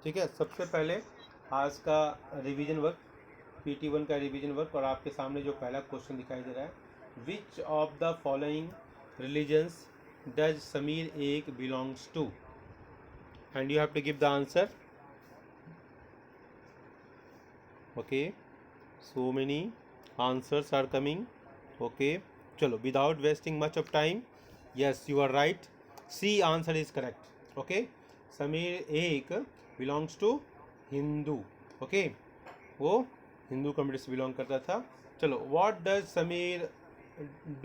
ठीक है, सबसे पहले आज का रिवीजन वर्क, PT1 का रिवीजन वर्क, और आपके सामने जो पहला क्वेश्चन दिखाई दे रहा है, which of the following religions does Sameer एक belongs to, and you have to give the answer. Okay, so many answers are coming. Okay, चलो, without wasting much of time, yes you are right, C answer is correct. Okay, Sameer एक belongs to Hindu. Okay, वो Hindu community से belong करता था. चलो, what does Sameer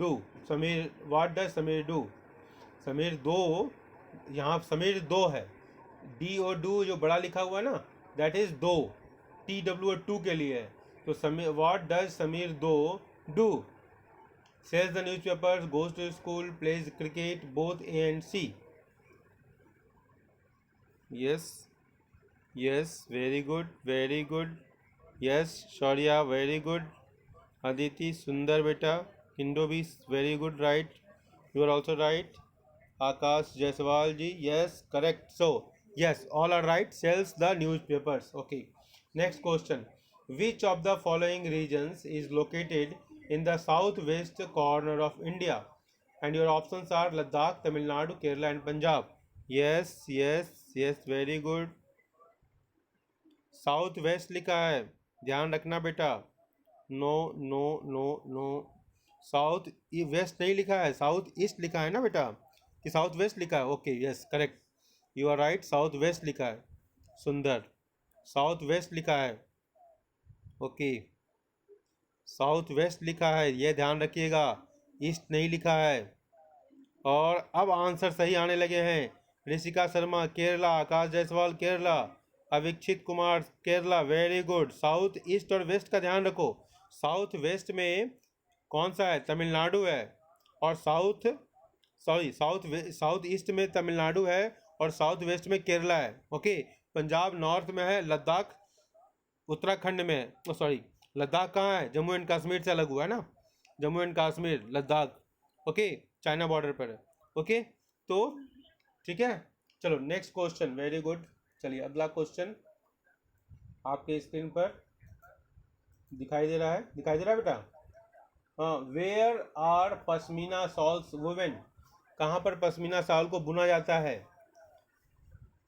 do, what does Sameer do, Sameer दो, यहाँ समीर दो है, DO जो बड़ा लिखा हुआ है ना, दैट इज दो, TW 2 के लिए है. तो Sameer, what does Sameer do do, sells the newspaper, goes to school, plays cricket, both A and C. Yes yes, very good. Yes Shaurya, very good. Aditi, सुंदर बेटा. किंडो भी very good, right, you are also right. Aakash Jaiswal ji, yes correct. So yes, all are right, sells the newspapers. Okay, next question, which of the following regions is located in the southwest corner of India, and your options are Ladakh, Tamil Nadu, Kerala and Punjab. Yes, very good. South west लिखा है, ध्यान रखना बेटा. No no no no, south west नहीं लिखा है, south east लिखा है ना बेटा, कि साउथ वेस्ट लिखा है. Okay, yes correct, you are right, south west लिखा है. सुंदर, साउथ वेस्ट लिखा है. ओके, साउथ वेस्ट लिखा है, ये ध्यान रखिएगा, ईस्ट नहीं लिखा है. और अब आंसर सही आने लगे हैं. Rishika Sharma Kerala, Akash Jaiswal Kerala, Avikshit Kumar Kerala, very good. South east और वेस्ट का ध्यान रखो, साउथ वेस्ट में कौन सा है, तमिलनाडु है, और साउथ ईस्ट में तमिलनाडु है, और साउथ वेस्ट में केरला है. ओके, पंजाब नॉर्थ में है, लद्दाख उत्तराखंड में है. सॉरी, लद्दाख कहाँ है, जम्मू एंड कश्मीर से अलग हुआ है ना, Jammu and Kashmir, Ladakh. Okay, China border पर है. ओके, तो ठीक है, चलो नेक्स्ट क्वेश्चन. Very good. चलिए अगला क्वेश्चन आपके स्क्रीन पर दिखाई दे रहा है बेटा. हाँ, where are pashmina shawls woven, कहाँ पर पश्मीना शॉल को बुना जाता है.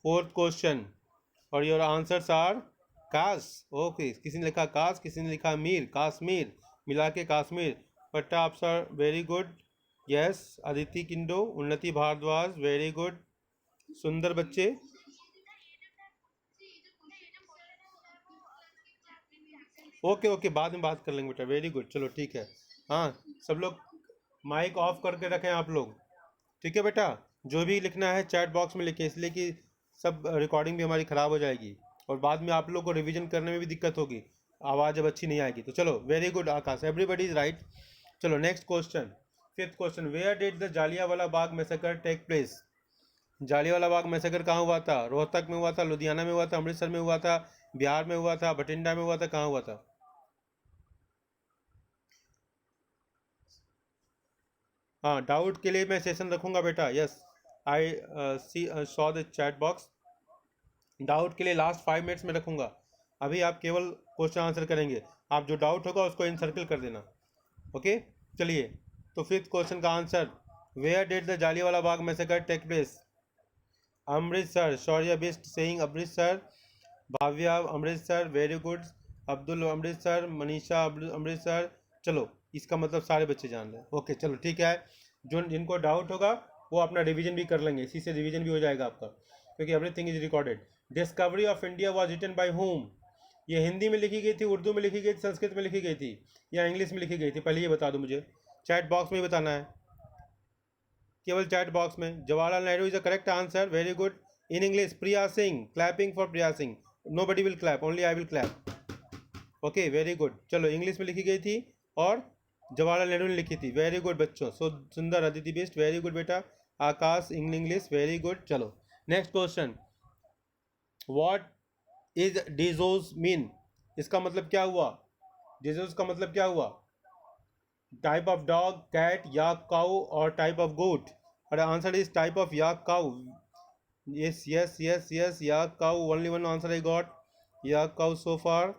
फोर्थ क्वेश्चन, और योर आंसर्स आर काश. ओके, किसी ने लिखा काश, किसी ने लिखा मीर, काश्मीर मिला के काश्मीर. पट्टा अफसर, वेरी गुड. यस, अदिति किंडो, उन्नति भारद्वाज, वेरी गुड. सुंदर बच्चे. ओके, बाद में बात कर लेंगे बेटा. वेरी गुड, चलो ठीक है. हाँ, सब लोग माइक ऑफ करके रखें आप लोग, ठीक है बेटा. जो भी लिखना है चैट बॉक्स में लिखें, इसलिए कि सब रिकॉर्डिंग भी हमारी ख़राब हो जाएगी, और बाद में आप लोग को रिवीजन करने में भी दिक्कत होगी, आवाज़ जब अच्छी नहीं आएगी. तो चलो, very good Akash, everybody is right. चलो next question, fifth question, where did the Jallianwala Bagh massacre take place, Jallianwala Bagh massacre कहाँ हुआ था. रोहतक में हुआ था, लुधियाना में हुआ था, अमृतसर में हुआ था, बिहार में हुआ था, बठिंडा में हुआ था, कहाँ हुआ था. हाँ, डाउट के लिए मैं सेशन रखूँगा बेटा. Yes, I saw the chat box. Doubt के लिए लास्ट 5 मिनट्स में रखूँगा. अभी आप केवल क्वेश्चन आंसर करेंगे, आप जो डाउट होगा उसको इनसर्कल कर देना. ओके, चलिए, तो फिफ्थ क्वेश्चन का answer, where did the Jallianwala Bagh massacre take place. Amritsar, Shaurya Bisht saying Amritsar, Bhavya Amritsar, very good. Abdul Amritsar, Manisha Amritsar. चलो, इसका मतलब सारे बच्चे जान रहे हैं. ओके, चलो ठीक है. जो जिनको डाउट होगा वो अपना रिवीजन भी कर लेंगे, इसी से रिवीजन भी हो जाएगा आपका, क्योंकि everything is recorded. Discovery of India was written by whom, ये हिंदी में लिखी गई थी, उर्दू में लिखी गई थी, संस्कृत में लिखी गई थी, या इंग्लिश में लिखी गई थी, पहले ये बता दो मुझे. चैट बॉक्स में ही बताना है, केवल चैट बॉक्स में. Jawaharlal Nehru is a correct answer, very good. In English, Priya Singh, clapping for Priya Singh. Nobody will clap, only I will clap. Okay, very good. चलो, इंग्लिश में लिखी गई थी और जवाहरलाल नेहरू ने लिखी थी. वेरी गुड बच्चों. सो सुंदर, अदिति बेस्ट, वेरी गुड बेटा. आकाश इंग्लिश, वेरी गुड. चलो next question, what is disease mean, इसका मतलब क्या हुआ. डिजोज का मतलब क्या हुआ, टाइप ऑफ डॉग, कैट, या काउ, और टाइप ऑफ गोट. और आंसर इज टाइप ऑफ या cow. Yes, yes, yes, yes. Yak cow. Only one answer I got. Yak cow so far.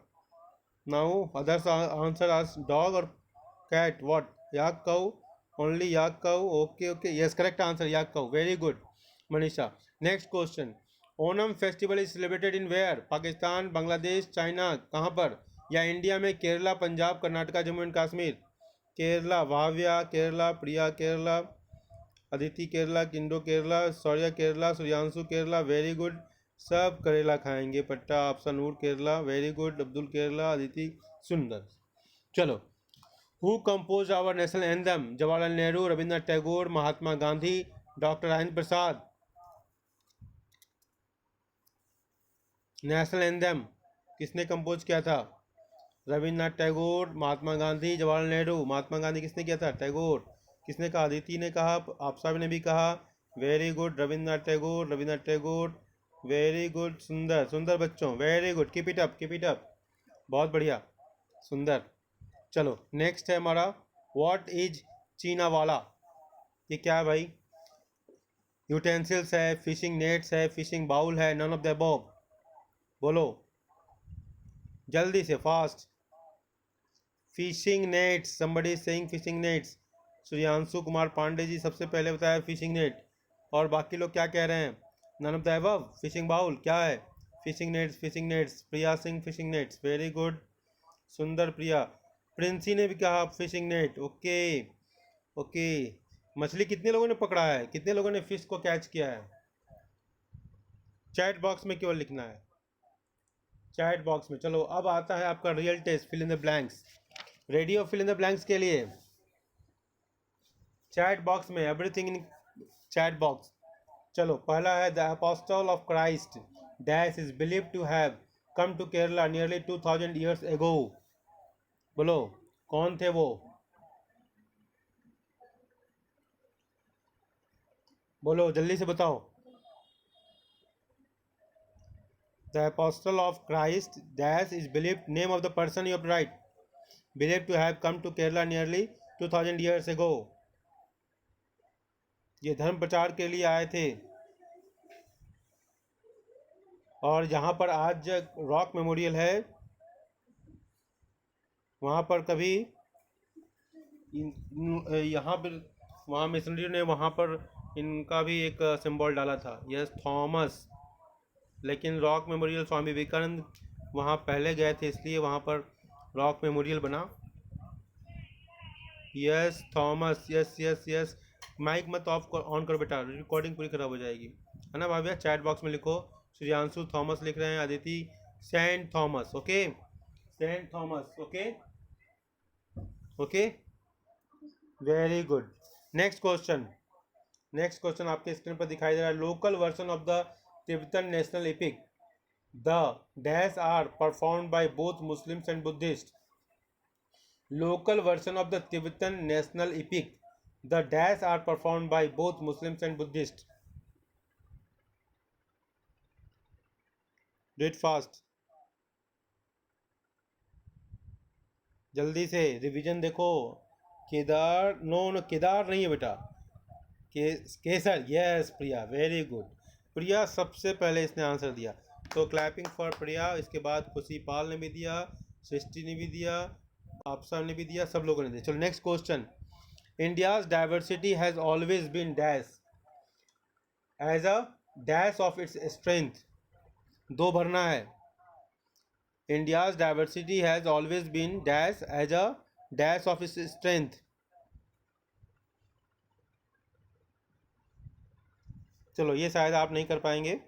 Now others answer as dog or cat. What? Yak cow. Only yak cow. Okay, okay. Yes, correct answer. Yak cow. Very good, Manisha. Next question. Onam festival is celebrated in where? Pakistan, Bangladesh, China, कहाँ पर? या India में Kerala, Punjab, Karnataka, Jammu and Kashmir? Kerala, Bhavya Kerala, Priya Kerala, Aditi Kerala, Kindo Kerala, Shaurya Kerala, Suryanshu Kerala, very good. सब करेला खाएंगे पट्टा। Option Noor Kerala, very good. Abdul Kerala, Aditi, सुंदर। चलो, who compose our national anthem? Jawaharlal Nehru, Rabindranath Tagore, Mahatma Gandhi, doctor Rajendra Prasad. National anthem किसने कंपोज किया था? रविंद्रनाथ टैगोर, महात्मा गांधी, जवाहरलाल नेहरू। महात्मा गांधी किसने किया था? टैगोर। किसने कहा? अदिति ने कहा, आप सब ने भी कहा। Very good, Rabindranath Tagore, Rabindranath Tagore. Very good, सुंदर सुंदर बच्चों, very good, keep it up, keep it up. बहुत बढ़िया, सुंदर। चलो, नेक्स्ट है हमारा, व्हाट इज चीना वाला? ये क्या है भाई? यूटेंसिल्स है, फिशिंग नेट्स है, फिशिंग बाउल है, नन ऑफ द अबव? बोलो जल्दी से, fast. Fishing nets, somebody is saying fishing nets. Suryanshu Kumar Pandey ji सबसे पहले बताया फिशिंग नेट। और बाकी लोग क्या कह रहे हैं? None of the above. Fishing bowl क्या है? Fishing nets, fishing nets. Priya Singh, fishing nets, very good, सुंदर प्रिया। प्रिंसी ने भी कहा फिशिंग नेट। Okay okay. मछली कितने लोगों ने पकड़ा है? कितने लोगों ने फिश को कैच किया है? चैट बॉक्स में केवल लिखना है, चैट बॉक्स में। चलो, अब आता है आपका real test, fill in the blanks. Ready हो फिल इन द ब्लैंक्स के लिए? चैट बॉक्स में, एवरीथिंग इन चैट बॉक्स। चलो, पहला है, the apostle of Christ dash is believe to have come to Kerala nearly 2000 years ago. बोलो कौन थे वो? बोलो जल्दी से बताओ। The apostle of Christ dash is believe, name of the person you have write, believe to have come to Kerala nearly 2000 years ago. ये धर्म प्रचार के लिए आए थे। और जहाँ पर आज रॉक मेमोरियल है, वहाँ पर कभी यहाँ पर, वहाँ मिशनरी ने वहाँ पर इनका भी एक सिंबल डाला था, यस, थॉमस। लेकिन रॉक मेमोरियल स्वामी विवेकानंद वहाँ पहले गए थे, इसलिए वहाँ पर रॉक मेमोरियल बना। Yes Thomas, yes yes yes. Mic मत ऑफ ऑन करो बेटा, रिकॉर्डिंग पूरी खराब हो जाएगी, है ना भाभैया? चैट बॉक्स में लिखो, श्रियांशु थॉमस लिख रहे हैं, Aditi saint Thomas, okay, saint Thomas, okay okay, very good. Next question, next question आपके स्क्रीन पर दिखाई दे रहा है। Local version of the Tibetan national epic the dash are performed by both Muslims and Buddhist. Local version of the Tibetan national epic, the dash are performed by both Muslims and Buddhists. Do it fast. जल्दी से revision देखो। Kedar, no no, Kedar नहीं है बेटा, केसर। Yes प्रिया, very good. प्रिया सबसे पहले इसने answer दिया, तो क्लैपिंग फॉर प्रिया। इसके बाद खुशी पाल ने भी दिया, सृष्टि ने भी दिया, आप सब ने भी दिया, सब लोगों ने दिया। चलो next question. India's diversity has always been dash as a dash of its strength. दो भरना है। India's diversity has always been dash as a dash of its strength. चलो, ये शायद आप नहीं कर पाएंगे।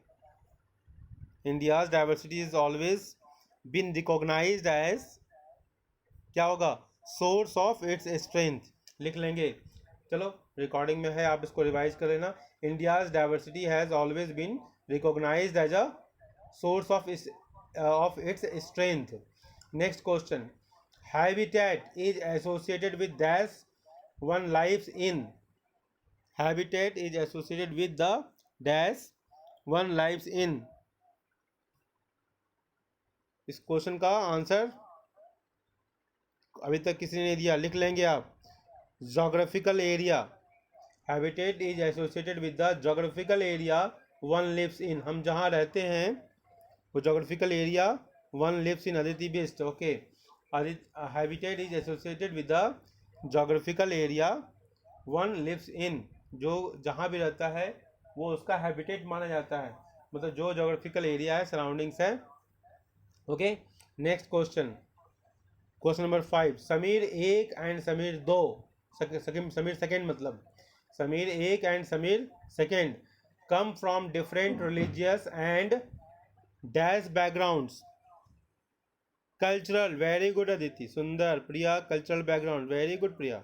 India's diversity is always been recognised as, क्या होगा? सोर्स ऑफ इट्स स्ट्रेंथ लिख लेंगे। चलो, रिकॉर्डिंग में है, आप इसको रिवाइज कर लेना। India's diversity has always been recognised as a source of its strength. Next question. Habitat is associated with dash one lives in. Habitat is associated with the dash one lives in. इस question का answer अभी तक किसी ने दिया, लिख लेंगे आप। Geographical area, habitat is associated with the geographical area one lives in, हम जहाँ रहते हैं वो geographical area, one lives in Aditi based, okay. Habitat is associated with the geographical area one lives in, जो जहाँ भी रहता है वो उसका हैबिटेट माना जाता है, मतलब जो जोग्राफिकल एरिया है, सराउंडिंग्स है, okay. Next question, question number 5, Sameer एक एंड समीर दो, समीर सेकेंड, मतलब समीर एक and Sameer second come from different religious and dash backgrounds, cultural, very good Aditi, सुंदर, प्रिया कल्चरल बैकग्राउंड, वेरी गुड प्रिया,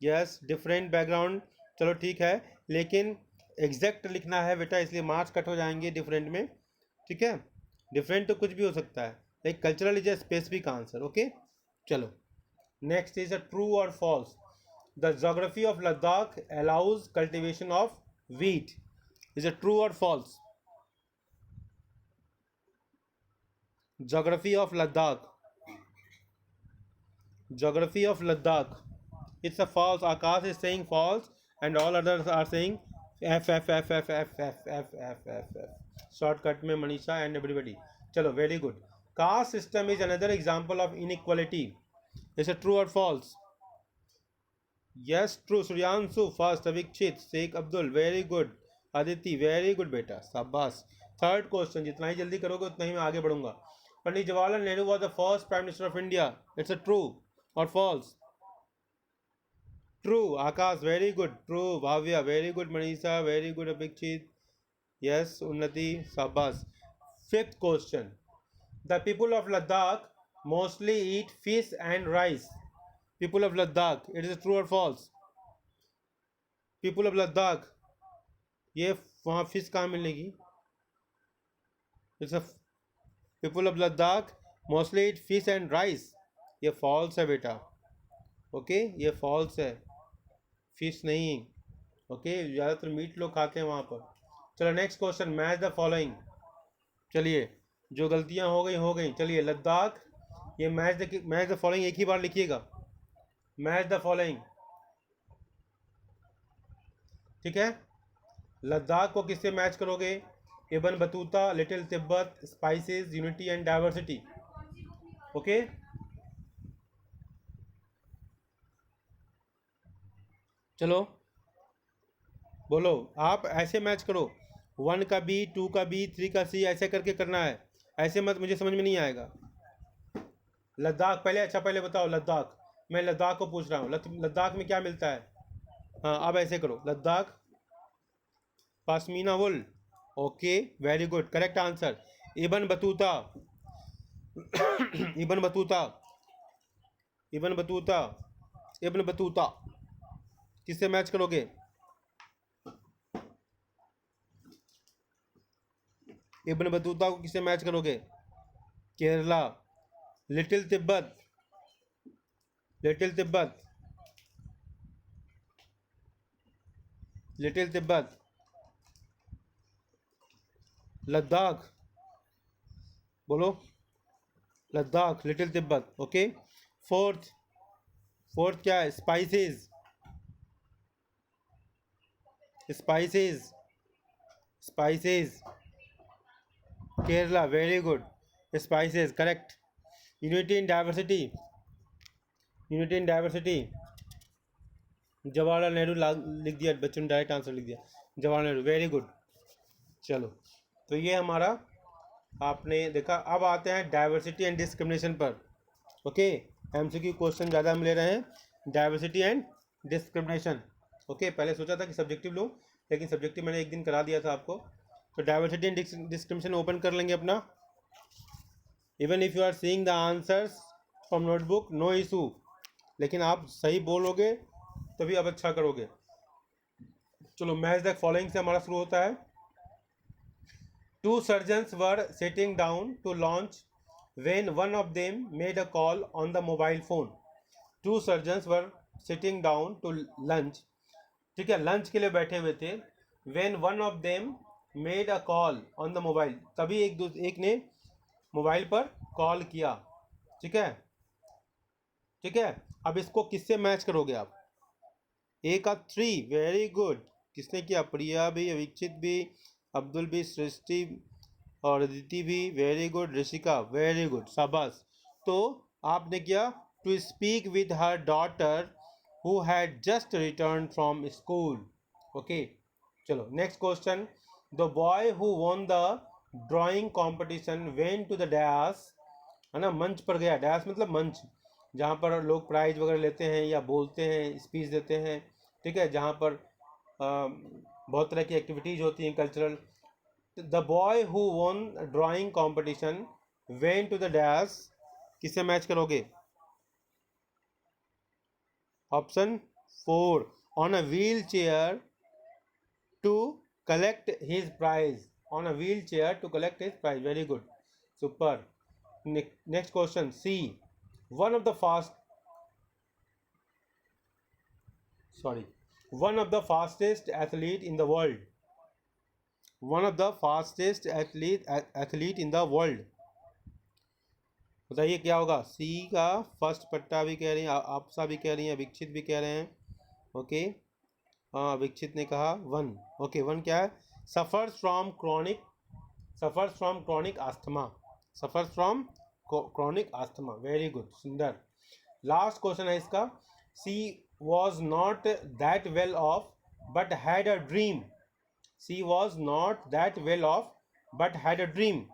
यस डिफरेंट बैकग्राउंड, चलो ठीक है, लेकिन एग्जैक्ट लिखना है बेटा, इसलिए मार्क्स कट हो जाएंगे डिफरेंट में, ठीक है। डिफरेंट तो कुछ भी हो सकता है, एक cultural is a specific answer, okay. चलो next is a true or false, the geography of Ladakh allows cultivation of wheat, is a true or false, geography of Ladakh, geography of Ladakh, it's a false, Akash is saying false and all others are saying f f f f f f f f f f, shortcut में Manisha and everybody, चलो very good, caste system is another example of inequality, is it true or false? yes true, Suryanshu first, Avikshit, Sheikh Abdul, very good, Aditi, very good बेटा, शाबाश। Third question, जितना ही जल्दी करोगे उतना ही मैं आगे बढ़ूंगा, Pandit Jawaharlal Nehru was the first prime minister of India, it's a true or false? True, Akash, very good. True, Bhavya, very good. Manisha, very good. Abhikshit, yes. Unnati, Sabas. Fifth question. The people of Ladakh mostly eat fish and rice. People of Ladakh, it is true or false? People of Ladakh, ये वहाँ fish कहाँ मिलेगी? It's a people of Ladakh mostly eat fish and rice. ये false है बेटा, okay, ये false है, fish नहीं, ओके, ज़्यादातर मीट लोग खाते हैं वहाँ पर। चलो next question, match the following, चलिए जो गलतियाँ हो गई, चलिए लद्दाख, ये मैच द फॉलोइंग एक ही बार लिखिएगा, मैच द फॉलोइंग, ठीक है। लद्दाख को किससे मैच करोगे? Ibn Battuta, little Tibet, spices, unity and diversity, okay. चलो बोलो, आप ऐसे मैच करो, 1 का बी, 2 का बी, 3 का सी, ऐसे करके करना है, ऐसे मत, मुझे समझ में नहीं आएगा। लद्दाख पहले, अच्छा पहले बताओ लद्दाख, मैं लद्दाख को पूछ रहा हूँ, लद्दाख में क्या मिलता है? हाँ अब ऐसे करो, Ladakh pashmina wool, okay very good, correct answer. Ibn Battuta Ibn Battuta, Ibn Battuta, Ibn Battuta किससे मैच करोगे? इब्न बतूता को किससे मैच करोगे? Kerala, little Tibet, little Tibet, little Tibet, Ladakh, बोलो Ladakh, little Tibet, okay. Fourth, fourth क्या है? Spices, spices, spices, Kerala, very good, spices correct. Unity in diversity, unity in diversity, Jawaharlal Nehru लिख दिया, बच्चों ने डायरेक्ट आंसर लिख दिया, जवाहरलाल नेहरू, वेरी गुड। चलो तो ये हमारा आपने देखा, अब आते हैं डाइवर्सिटी एंड डिस्क्रिमिनेशन पर, ओके। एमसीक्यू क्वेश्चन ज़्यादा मिले रहे हैं, डाइवर्सिटी एंड डिस्क्रिमिनेशन, ओके। पहले सोचा था कि सब्जेक्टिव लूँ, लेकिन सब्जेक्टिव मैंने एक दिन करा दिया था आपको, तो डाइवर्सिटी एंड डिस्क्रिमिनेशन ओपन कर लेंगे अपना। Even if you are seeing the answers from notebook, no issue, लेकिन आप सही बोलोगे तभी अब अच्छा करोगे। चलो मैच द फॉलोइंग से हमारा शुरू होता है। 2 surgeons were sitting down to lunch when one of them made a call on the mobile phone. 2 surgeons were sitting down to lunch, ठीक है, लंच के लिए बैठे हुए थे। when one of them made a call on the mobile, तभी एक ने मोबाइल पर कॉल किया, ठीक है, ठीक है। अब इसको किससे मैच करोगे आप? ए का 3, वेरी गुड, किसने किया? प्रिया भी, अविक्षित भी, अब्दुल भी, सृष्टि और अदिति भी, very good, Rishika very good, शाबाश। तो आपने किया to speak with her daughter who had just return from school. Okay, चलो next question. The boy who won the drawing competition went to the dash, है ना, मंच पर गया। डैश मतलब मंच, जहाँ पर लोग प्राइज वगैरह लेते हैं या बोलते हैं, स्पीच देते हैं, ठीक है, जहाँ पर बहुत तरह की एक्टिविटीज़ होती हैं cultural. The boy who won drawing competition went to the dash, किससे मैच करोगे? Option 4, on a wheelchair to collect his prize, on a wheelchair to collect his prize, very good, super. Next question C, one of the fastest athlete in the world, one of the fastest athlete in the world, बताइए क्या होगा? सी का first पट्टा भी कह रही हैं, आपसा भी कह रही हैं, विक्षित भी कह रहे हैं। ओके, हाँ विक्षित ने कहा वन। ओके, वन क्या है? Suffers from chronic asthma, suffers from chronic asthma, very good, सुंदर। लास्ट क्वेश्चन है इसका, she was not that well off but had a dream, she was not that well off but had a dream.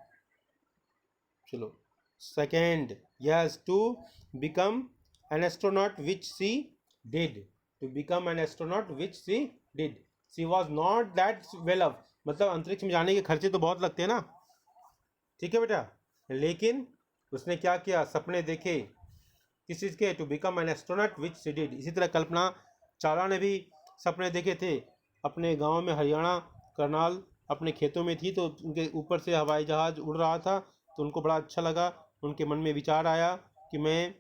चलो second, yes, to become an astronaut which she did, to become an astronaut which she did, she was not that well off, मतलब अंतरिक्ष में जाने के खर्चे तो बहुत लगते हैं ना, ठीक है बेटा, लेकिन उसने क्या किया? सपने देखे, किस चीज़ के? To become an astronaut which she did. इसी तरह कल्पना चावला ने भी सपने देखे थे, अपने गांव में हरियाणा, करनाल, अपने खेतों में थी, तो उनके ऊपर से हवाई जहाज़ उड़ रहा था, तो उनको बड़ा अच्छा लगा, उनके मन में विचार आया कि मैं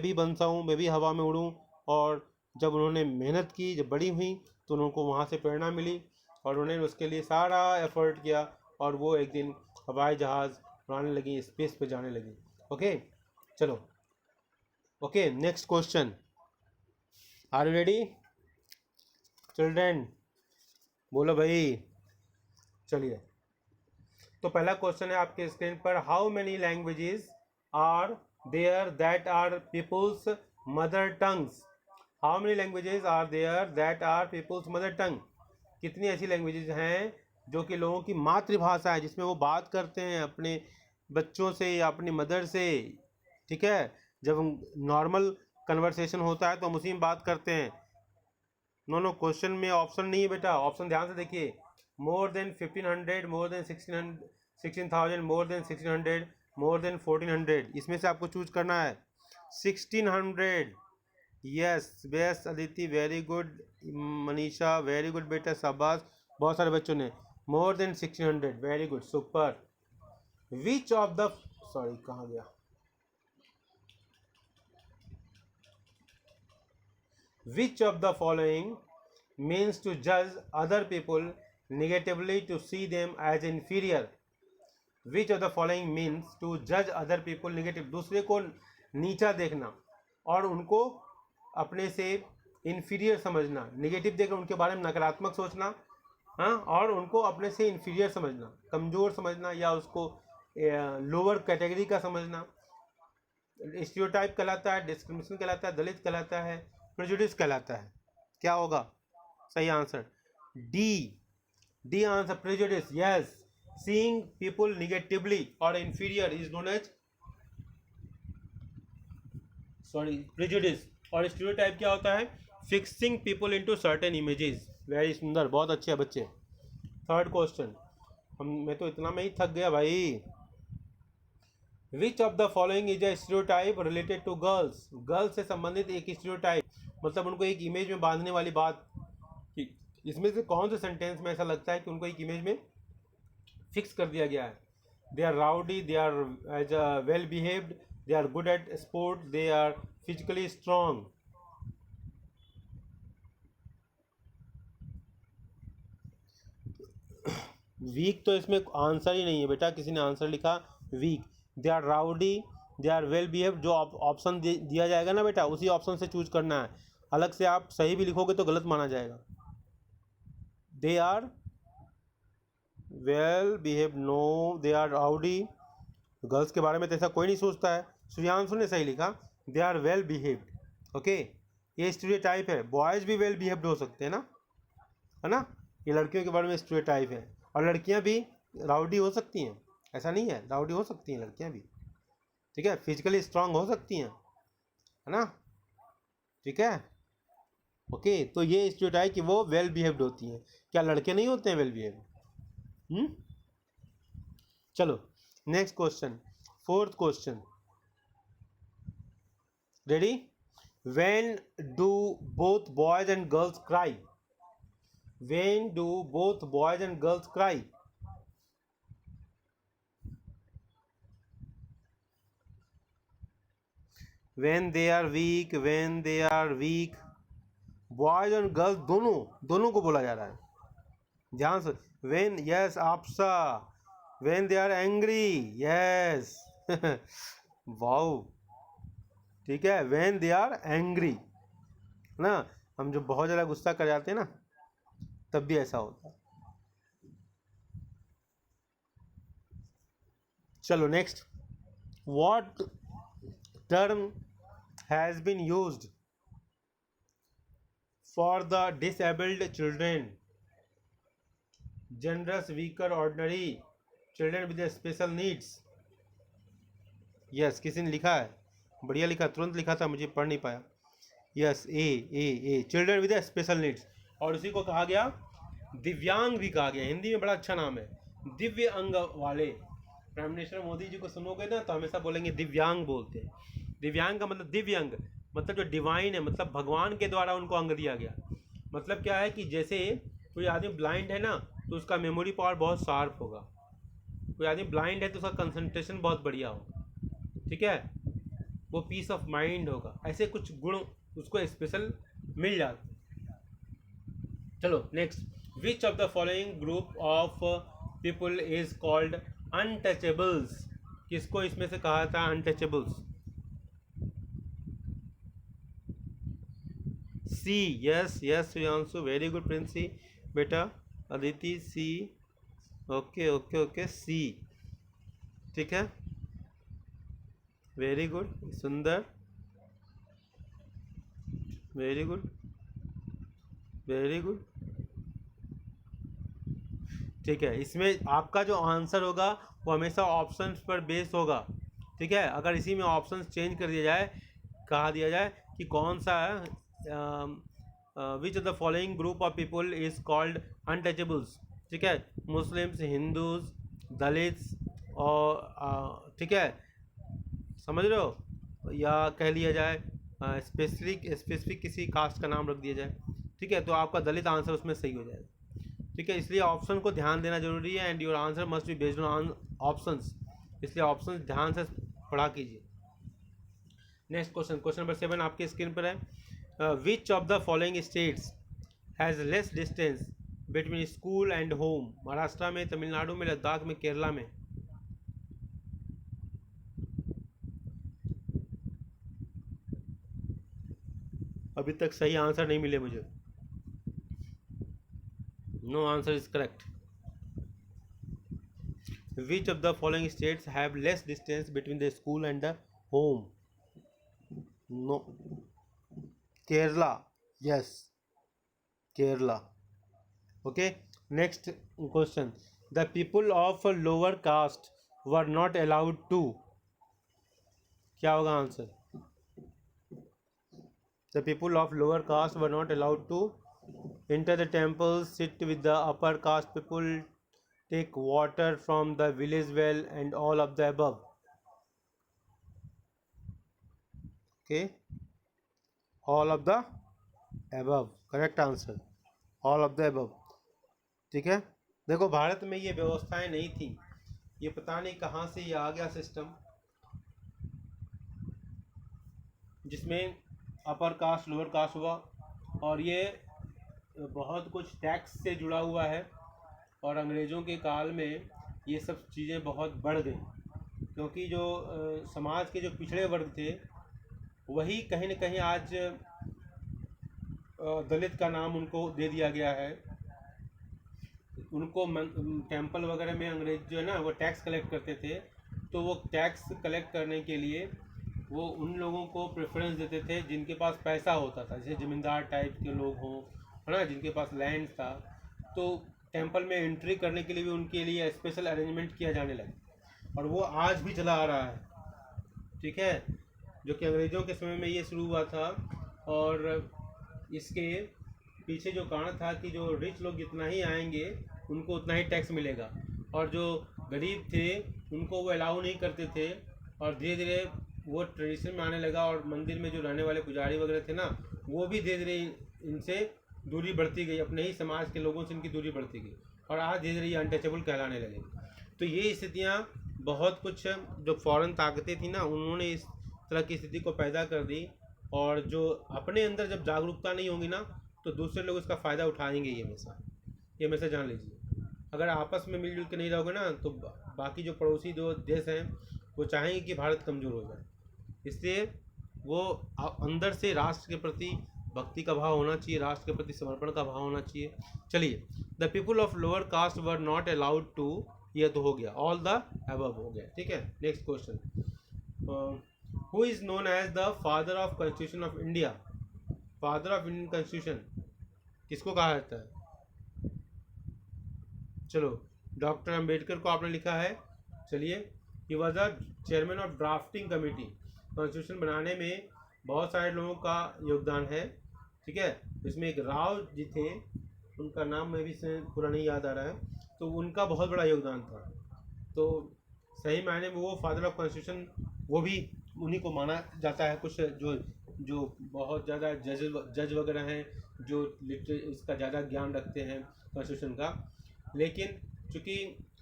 भी बनता हूँ, मैं भी हवा में उड़ूँ। और जब उन्होंने मेहनत की, जब बड़ी हुई, तो उनको वहाँ से प्रेरणा मिली और उन्होंने उसके लिए सारा एफर्ट किया, और वो एक दिन हवाई जहाज़ उड़ाने लगी, स्पेस पे जाने लगी। ओके, चलो, okay, next question, are you ready children? बोलो भाई, चलिए। तो पहला क्वेश्चन है आपके स्क्रीन पर, how many languages are there that are people's mother tongues, how many languages are there that are people's mother tongue, कितनी ऐसी लैंग्वेजेस हैं जो कि लोगों की मातृभाषा है, जिसमें वो बात करते हैं अपने बच्चों से या अपनी मदर से, ठीक है, जब नॉर्मल कन्वर्सेशन होता है तो हम उसी में बात करते हैं। नो, क्वेश्चन में ऑप्शन नहीं है बेटा, ऑप्शन ध्यान से देखिए, more than 1500, more than 16,000, more than 1600, more than 1400, इसमें से आपको चूज करना है 1600। Yes base Aditi, very good, Manisha very good बेटा, शाबाश, बहुत सारे बच्चों ने more than 1600, very good, super. Which of the, sorry कहाँ गया, which of the following means to judge other people negatively to see them as inferior, which of the following means to judge other people negative, दूसरे को नीचा देखना और उनको अपने से inferior समझना, नेगेटिव देखकर उनके बारे में नकारात्मक सोचना, हाँ, और उनको अपने से inferior समझना, कमज़ोर समझना, या उसको लोअर कैटेगरी का समझना, स्टीरियोटाइप कहलाता है, डिस्क्रिमिनेशन कहलाता है, दलित कहलाता है, प्रेजुडिस कहलाता है। क्या होगा सही answer? D answer, prejudice, yes, seeing people negatively और inferior is known as, sorry, prejudice. और स्टीरियोटाइप क्या होता है? Fixing people into certain images. Very सुंदर, बहुत अच्छे बच्चे। थर्ड क्वेश्चन, मैं तो इतना में ही थक गया भाई। Which of the following is a stereotype related to girls, girls से संबंधित एक स्टीरियोटाइप, मतलब उनको एक इमेज में बांधने वाली बात, कि इसमें से कौन से सेंटेंस में ऐसा लगता है कि उनको एक इमेज में फिक्स कर दिया गया है? They are rowdy, they are as well behaved, they are good at sport, they are physically strong. Weak तो इसमें आंसर ही नहीं है बेटा, किसी ने आंसर लिखा weak. They are rowdy, they are well behave, जो ऑप्शन दिया जाएगा ना बेटा, उसी ऑप्शन से चूज करना है, अलग से आप सही भी लिखोगे तो गलत माना जाएगा। They are well behave, no they are rowdy. Girls के बारे में तो ऐसा कोई नहीं सोचता है। श्रेयांशु ने सही लिखा, they are well behaved. Okay, ये स्टीरियोटाइप है, बॉयज़ भी वेल बिहेव्ड हो सकते हैं ना, है ना। ये लड़कियों के बारे में स्टीरियोटाइप है, और लड़कियां भी राउडी हो सकती हैं, ऐसा नहीं है, राउडी हो सकती हैं लड़कियां भी, ठीक है, फिजिकली स्ट्रांग हो सकती हैं, है ना, ठीक है। ओके, तो ये स्टीरियोटाइप कि वो वेल बिहेव्ड होती हैं। क्या लड़के नहीं होते हैं वेल बिहेव्ड? चलो next question, fourth question, ready. When do both boys and girls cry? When do both boys and girls cry? When they are weak, when they are weak. Boys और girls दोनों, दोनों को बोला जा रहा है, ध्यान से। When, yes Apsa. When they are angry, yes wow, ठीक है, व्हेन दे आर एंग्री ना। हम जब बहुत ज़्यादा गुस्सा कर जाते हैं ना, तब भी ऐसा होता है। चलो next, what term has been used for the disabled children? Generous, weaker, ordinary, children with special needs. Yes, किसी ने लिखा है, बढ़िया लिखा, तुरंत लिखा था, मुझे पढ़ नहीं पाया। Yes, A children with special needs. और उसी को कहा गया दिव्यांग भी कहा गया, हिंदी में बड़ा अच्छा नाम है, दिव्य अंग वाले। प्राइम मिनिस्टर मोदी जी को सुनोगे ना तो हमेशा बोलेंगे दिव्यांग बोलते हैं। दिव्यांग का मतलब दिव्य अंग, मतलब जो डिवाइन है, मतलब भगवान के द्वारा उनको अंग दिया गया। मतलब क्या है कि जैसे कोई आदमी ब्लाइंड है ना, तो उसका मेमोरी पावर बहुत शार्प होगा। कोई आदमी ब्लाइंड है तो उसका कंसंट्रेशन बहुत बढ़िया होगा, ठीक है, वो पीस ऑफ माइंड होगा। ऐसे कुछ गुण उसको स्पेशल मिल जाते। चलो next, which of the following group of people is called untouchables? किसको इसमें से कहा था untouchables? C, yes yes Shreyanshu, very good Princy बेटा, Aditi C, okay okay okay, C, ठीक है, वेरी गुड, सुंदर, वेरी गुड, वेरी गुड, ठीक है। इसमें आपका जो आंसर होगा वो हमेशा ऑप्शंस पर बेस होगा, ठीक है। अगर इसी में ऑप्शंस चेंज कर दिया जाए, कहा दिया जाए कि कौन सा विच of the following group of people is called untouchables, ठीक है, मुस्लिम्स, हिंदूज, दलित्स, और ठीक है, समझ रहे हो, या कह लिया जाए स्पेसिफिक किसी कास्ट का नाम रख दिया जाए, ठीक है, तो आपका दलित आंसर उसमें सही हो जाएगा, ठीक है। इसलिए ऑप्शन को ध्यान देना जरूरी है, and your answer must be based on options, इसलिए ऑप्शंस ध्यान से पढ़ा कीजिए। नेक्स्ट क्वेश्चन, क्वेश्चन नंबर 7 आपके स्क्रीन पर है। Which of the following states has less distance between school and home? Maharashtra में, तमिलनाडु में, लद्दाख में, केरला में? अभी तक सही आंसर नहीं मिले मुझे। No answer is correct. Which of the following states have less distance between the school and the home? No. Kerala. Yes. Kerala. Okay. Next question. The people of a lower caste were not allowed to. क्या होगा answer? The people of lower caste were not allowed to enter the temples, sit with the upper caste people, take water from the village well, and all of the above. Okay, all of the above, correct answer, all of the above, ठीक है। देखो भारत में ये व्यवस्थाएं नहीं थी, ये पता नहीं कहाँ से ये आ गया सिस्टम, जिसमें अपर कास्ट लोअर कास्ट हुआ, और ये बहुत कुछ टैक्स से जुड़ा हुआ है, और अंग्रेज़ों के काल में ये सब चीज़ें बहुत बढ़ गई, क्योंकि जो समाज के जो पिछड़े वर्ग थे वही कहीं न कहीं आज दलित का नाम उनको दे दिया गया है, उनको टेम्पल वगैरह में अंग्रेज जो है ना वो टैक्स कलेक्ट करते थे, तो वो टैक्स कलेक्ट करने के लिए वो उन लोगों को प्रेफरेंस देते थे जिनके पास पैसा होता था, जैसे ज़मींदार टाइप के लोग हों, है ना, जिनके पास लैंड था। तो टेम्पल में एंट्री करने के लिए भी उनके लिए स्पेशल अरेंजमेंट किया जाने लगा, और वो आज भी चला आ रहा है, ठीक है, जो कि अंग्रेज़ों के समय में ये शुरू हुआ था। और इसके पीछे जो कारण था कि जो रिच लोग जितना ही आएंगे उनको उतना ही टैक्स मिलेगा, और जो गरीब थे उनको वो अलाउ नहीं करते थे। और धीरे धीरे वो ट्रेडिशन में आने लगा, और मंदिर में जो रहने वाले पुजारी वगैरह थे ना, वो भी धीरे धीरे इनसे दूरी बढ़ती गई, अपने ही समाज के लोगों से इनकी दूरी बढ़ती गई, और आज धीरे धीरे ये अनटचेबल कहलाने लगे। तो ये स्थितियाँ बहुत कुछ जो फॉरेन ताकतें थी ना, उन्होंने इस तरह की स्थिति को पैदा कर दी। और जो अपने अंदर जब जागरूकता नहीं होगी ना, तो दूसरे लोग इसका फ़ायदा उठाएंगे, ये हमेशा जान लीजिए। अगर आपस में मिलजुल के नहीं रहोगे ना, तो बाकी जो पड़ोसी जो देश हैं वो चाहेंगे कि भारत कमज़ोर हो जाए। इसलिए वो अंदर से राष्ट्र के प्रति भक्ति का भाव होना चाहिए, राष्ट्र के प्रति समर्पण का भाव होना चाहिए। चलिए, the people of lower caste were not allowed to, ये तो हो गया, ऑल द अबव हो गया, ठीक है। Next question, who is known as the father of constitution of India? Father of Indian constitution किसको कहा जाता है? चलो, डॉक्टर अंबेडकर को आपने लिखा है। चलिए, he was the chairman of drafting committee. Constitution बनाने में बहुत सारे लोगों का योगदान है, ठीक है। इसमें एक राव जी थे, उनका नाम मैं भी पूरा नहीं याद आ रहा है, तो उनका बहुत बड़ा योगदान था। तो सही मायने में वो फादर ऑफ कॉन्स्टिट्यूशन, वो भी उन्हीं को माना जाता है। कुछ जो जो बहुत ज़्यादा जज वगैरह हैं, जो इसका ज़्यादा ज्ञान रखते हैं कॉन्स्टिट्यूशन का। लेकिन चूँकि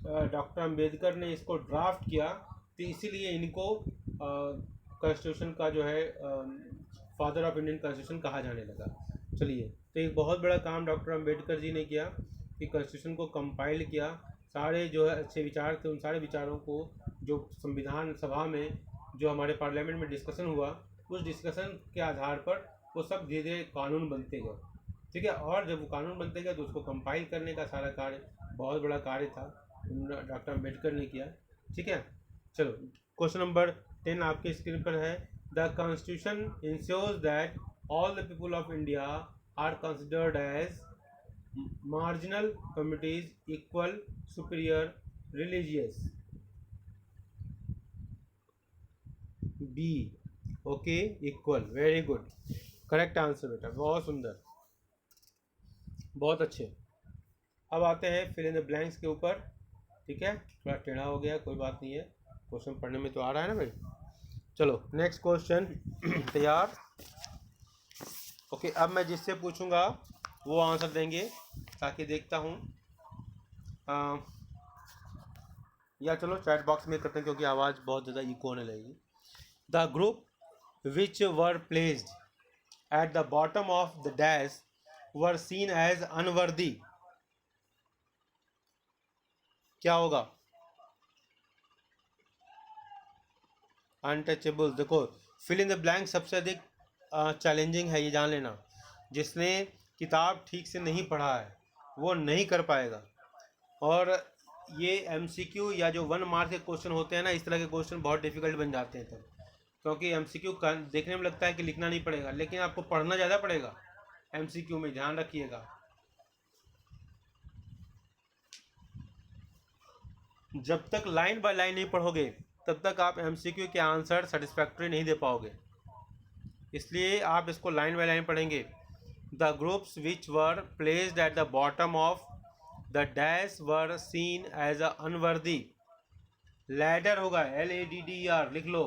डॉक्टर अंबेडकर ने इसको ड्राफ्ट किया, तो इसीलिए इनको कॉन्स्टिट्यूशन का जो है फादर ऑफ इंडियन कॉन्स्टिट्यूशन कहा जाने लगा। चलिए, तो एक बहुत बड़ा काम डॉक्टर अंबेडकर जी ने किया कि कॉन्स्टिट्यूशन को कंपाइल किया। सारे जो है अच्छे विचार थे, उन सारे विचारों को जो संविधान सभा में, जो हमारे पार्लियामेंट में डिस्कशन हुआ, उस डिस्कशन के आधार पर वो सब धीरे धीरे कानून बनते गए, ठीक है। और जब वो कानून बनते गए तो उसको कंपाइल करने का सारा कार्य, बहुत बड़ा कार्य था, डॉक्टर अंबेडकर ने किया, ठीक है। चलो, क्वेश्चन नंबर 10 आपके स्क्रीन पर है। The constitution ensures that all the people of India are considered as marginal communities, equal, superior, religious. B, okay, equal, very good, correct answer बेटा, बहुत सुंदर, बहुत अच्छे। अब आते हैं फिल इन द ब्लैंक्स के ऊपर, ठीक है। थोड़ा टेढ़ा हो गया, कोई बात नहीं है, क्वेश्चन पढ़ने में तो आ रहा है ना भाई। चलो, नेक्स्ट क्वेश्चन, तैयार? ओके, अब मैं जिससे पूछूंगा वो आंसर देंगे, ताकि देखता हूँ, या चलो चैट बॉक्स में करते हैं, क्योंकि आवाज़ बहुत ज़्यादा इको होने लगेगी। The group which were placed at the bottom of the dash were seen as unworthy. क्या होगा? अनटचेबल। देखो, फिल इन द ब्लैंक सबसे अधिक चैलेंजिंग है, ये जान लेना। जिसने किताब ठीक से नहीं पढ़ा है वो नहीं कर पाएगा। और ये MCQ या जो 1 मार्क के क्वेश्चन होते हैं ना, इस तरह के क्वेश्चन बहुत डिफिकल्ट बन जाते हैं तब, क्योंकि MCQ देखने में लगता है कि लिखना नहीं पड़ेगा, लेकिन आपको पढ़ना ज़्यादा पड़ेगा MCQ में, ध्यान रखिएगा। जब तक लाइन बाय लाइन नहीं पढ़ोगे तब तक आप MCQ के आंसर सेटिस्फैक्ट्री नहीं दे पाओगे, इसलिए आप इसको लाइन बाय लाइन पढ़ेंगे। The groups which were placed at the bottom of the dash were seen as a unworthy. Ladder होगा, LADDER, लिख लो,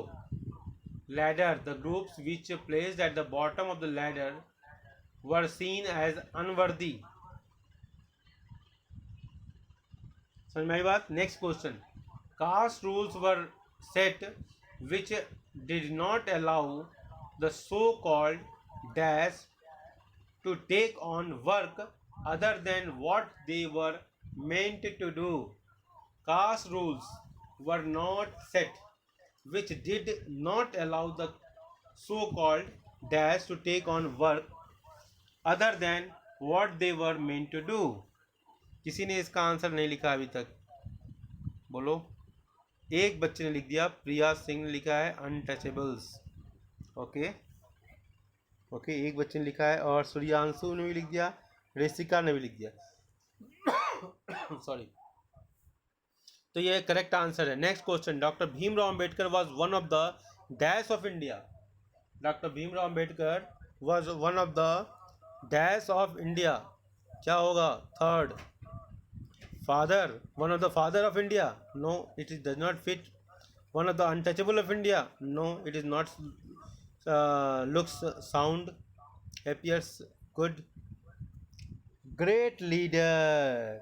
ladder. The groups which placed at the bottom of the ladder were seen as unworthy. समझ में आई बात? Next question, caste rules were set which did not allow the so called dash to take on work other than what they were meant to do. Caste rules were not set which did not allow the so-called dash to take on work other than what they were meant to do. किसी ने इसका answer नहीं लिखा अभी तक, बोलो। एक बच्चे ने लिख दिया, प्रिया सिंह ने लिखा है अनटचेबल्स। ओके ओके, एक बच्चे ने लिखा है, और सूर्यांशु ने भी लिख दिया, ऋषिका ने भी लिख दिया। सॉरी। तो ये करेक्ट आंसर है। Next question, doctor Bhimrao Ambedkar was one of the dash of India. Doctor Bhimrao Ambedkar was one of the dash of India, क्या होगा? Third, father, one of the father of India, no it is does not fit. One of the untouchable of India, no it is not looks sound appears good. Great leader,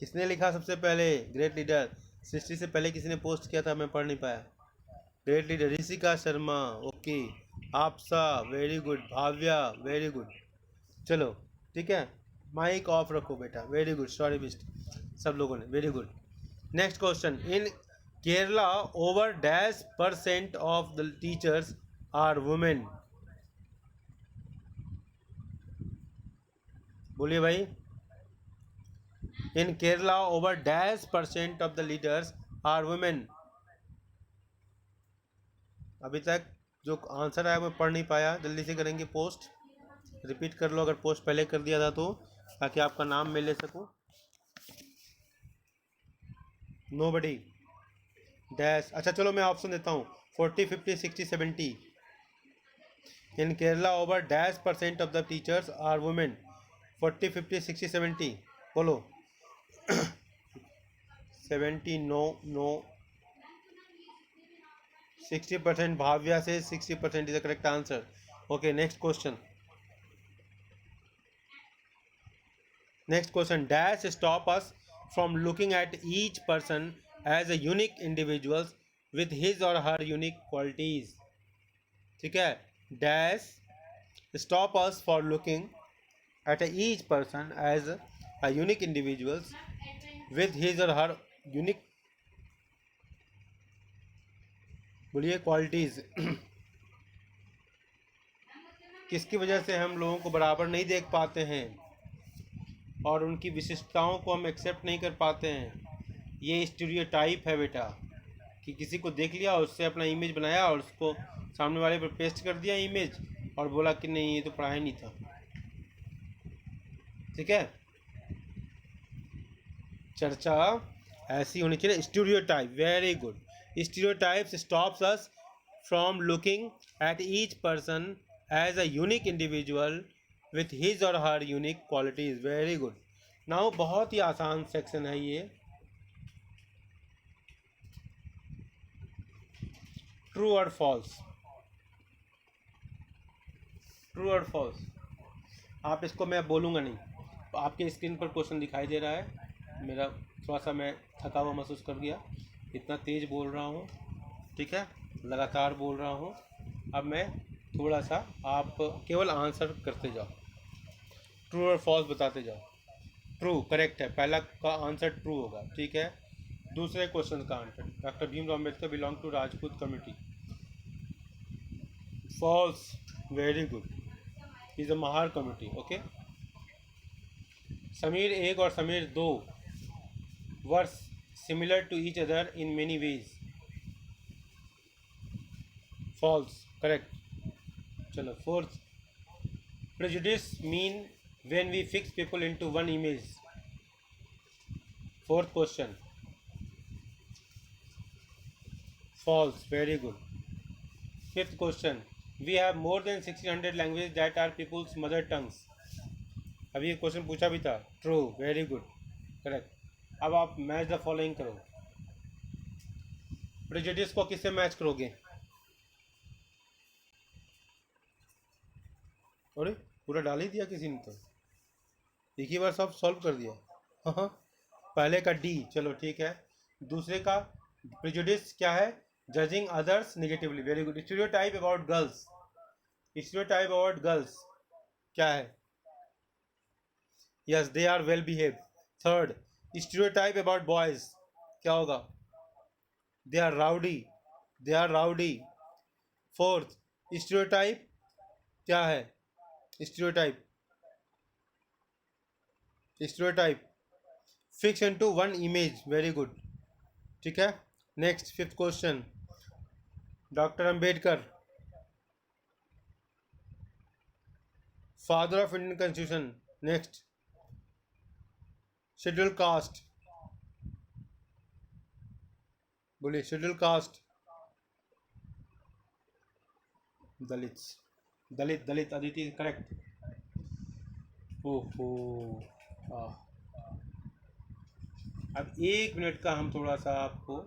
किसने लिखा सबसे पहले? Great leader 60 से पहले किसी ने post किया था, मैं पढ़ नहीं पाया। Great leader Rishika Sharma, okay. Apsa very good, Bhavya very good. चलो ठीक है, माइक ऑफ रखो बेटा, वेरी गुड, सॉरी बिस्ट सब लोगों ने, very good. Next question, in Kerala over dash % of the teachers are women. बोलिए भाई। In Kerala over dash % of the leaders are women. अभी तक जो आंसर आया मैं पढ़ नहीं पाया, जल्दी से करेंगे पोस्ट, रिपीट कर लो अगर पोस्ट पहले कर दिया था तो, ताकि आपका नाम मैं ले सकूं। नोबडी डैश, अच्छा चलो मैं ऑप्शन देता हूँ, 40, 50, 60, 70। In Kerala over dash % of the teachers are women. 40, 50, 60, 70, बोलो। 70, नो नो। 60% भाव्या से, 60% is the correct answer. Okay, next question. Next question, dash stop us from looking at each person as a unique individual with his or her unique qualities। ठीक है, dash stop us for looking at each person as a unique individual with his or her unique, बोलिए, qualities. किसकी वजह से हम लोगों को बराबर नहीं देख पाते हैं और उनकी विशिष्टताओं को हम एक्सेप्ट नहीं कर पाते हैं? ये स्टीरियोटाइप है बेटा, कि किसी को देख लिया, उससे अपना इमेज बनाया और उसको सामने वाले पर पेस्ट कर दिया इमेज, और बोला कि नहीं ये तो पढ़ाई नहीं था। ठीक है, चर्चा ऐसी होनी चाहिए, stereotype, very good. Stereotypes stops us from looking at each person as a unique individual with his or her unique qualities, very good. Now बहुत ही आसान सेक्शन है ये, true or false. True or false, आप इसको, मैं बोलूँगा नहीं, आपके स्क्रीन पर क्वेश्चन दिखाई दे रहा है। मेरा थोड़ा सा मैं थका हुआ महसूस कर गया, इतना तेज़ बोल रहा हूँ, ठीक है, लगातार बोल रहा हूँ। अब मैं थोड़ा सा, आप केवल आंसर करते जाओ, ट्रू और फॉल्स बताते जाओ। ट्रू करेक्ट है, पहला का आंसर ट्रू होगा, ठीक है। दूसरे क्वेश्चन का answer, doctor Bhimrao Ambedkar belong to Rajput community, false, very good, is a Mahar community, okay. Sameer एक और समीर दो were similar to each other in many ways, false correct. चलो fourth, prejudice mean when we fix people into one image, fourth question, false, very good। fifth question, we have more than 1600 languages that are people's mother tongues, अभी ये question पूछा भी था, true, very good, correct. अब आप match the following करो, prejudice को किससे मैच करोगे? अरे पूरा डाल ही दिया किसी ने, तो एक ही बार सब सॉल्व कर दिया। हाँ हाँ, पहले का डी, चलो ठीक है। दूसरे का प्रेजुडिस क्या है? Judging others negatively, very good. Stereotype about girls, stereotype about girls क्या है? Yes, they are well behave. Third, stereotype about boys क्या होगा? They are rowdy, they are rowdy. Fourth, stereotype क्या है? Stereotype, stereotype fix into one image, very good. ठीक है, next fifth question, doctor Ambedkar, father of Indian constitution. Next, schedule caste, बोलिए schedule caste. Dalit, Dalit Dalit, Aditi correct. ओहो, अब 1 minute का हम थोड़ा सा आपको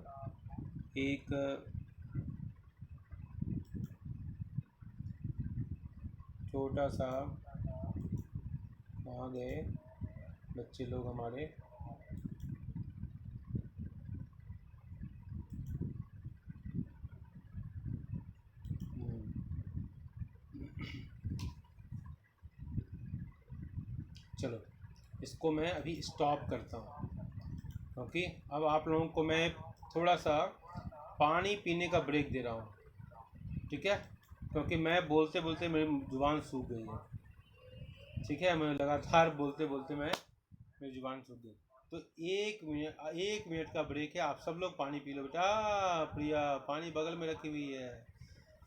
एक छोटा सा, कहाँ गए बच्चे लोग हमारे, चलो इसको मैं अभी स्टॉप करता हूँ, क्योंकि अब आप लोगों को मैं थोड़ा सा पानी पीने का ब्रेक दे रहा हूँ। ठीक है, क्योंकि मैं बोलते बोलते मेरी ज़ुबान सूख गई है। ठीक है, मैं लगातार बोलते बोलते मेरी ज़ुबान सूख गई। तो 1 मिनट का ब्रेक है, आप सब लोग पानी पी लो बेटा। प्रिया पानी बगल में रखी हुई है।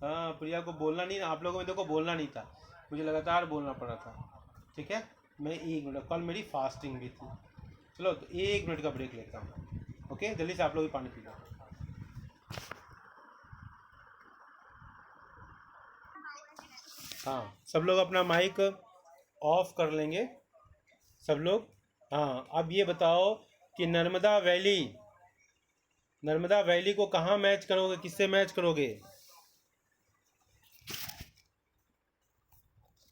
हाँ, प्रिया को बोलना नहीं, आप लोगों में देखो बोलना नहीं था, मुझे लगातार बोलना पड़ा था। ठीक है, मैं 1 मिनट, कल मेरी फास्टिंग भी थी। चलो तो 1 मिनट का ब्रेक लेता हूँ। ओके, जल्दी से आप लोग भी पानी पी लो। हाँ, सब लोग अपना माइक ऑफ कर लेंगे, सब लोग। हाँ, अब ये बताओ कि नर्मदा वैली को कहाँ मैच करोगे, किससे मैच करोगे?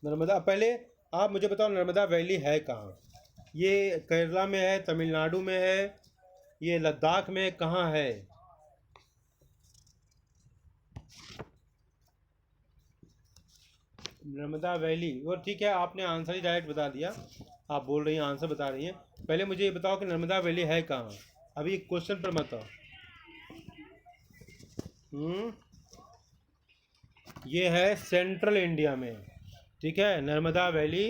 नर्मदा, पहले आप मुझे बताओ नर्मदा वैली है कहाँ? ये केरला में है, तमिलनाडु में है, ये लद्दाख में, कहाँ है? नर्मदा वैली, वो ठीक है, आपने आंसर ही डायरेक्ट बता दिया। आप बोल रही हैं, आंसर बता रही हैं। पहले मुझे ये बताओ कि नर्मदा वैली है कहाँ? अभी क्वेश्चन पर मत आओ। ये है सेंट्रल इंडिया में। ठीक है, नर्मदा वैली,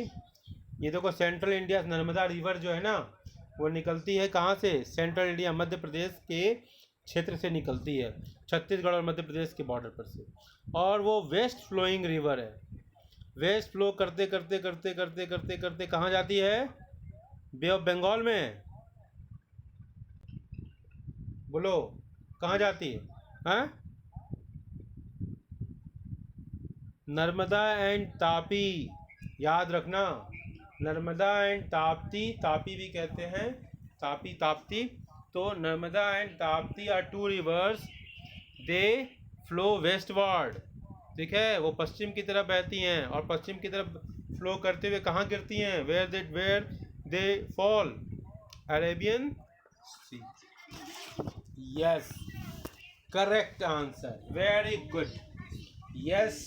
ये देखो सेंट्रल इंडिया, नर्मदा रिवर जो है ना, वो निकलती है कहाँ से? सेंट्रल इंडिया, मध्य प्रदेश के क्षेत्र से निकलती है, छत्तीसगढ़ और मध्य प्रदेश के बॉर्डर पर से। और वो वेस्ट फ्लोइंग रिवर है। वेस्ट फ्लो करते करते करते करते करते करते कहाँ जाती है? बे ऑफ बंगाल में। बोलो कहाँ जाती है? हाँ, नर्मदा एंड तापी, याद रखना। नर्मदा एंड ताप्ती, तापी भी कहते हैं, तापी ताप्ती। तो Narmada and Tapti are two rivers, they flow westward. ठीक है, वो पश्चिम की तरफ बहती हैं और पश्चिम की तरफ फ्लो करते हुए कहाँ गिरती हैं? Where they fall? Arabian sea. Yes, correct answer, very good. Yes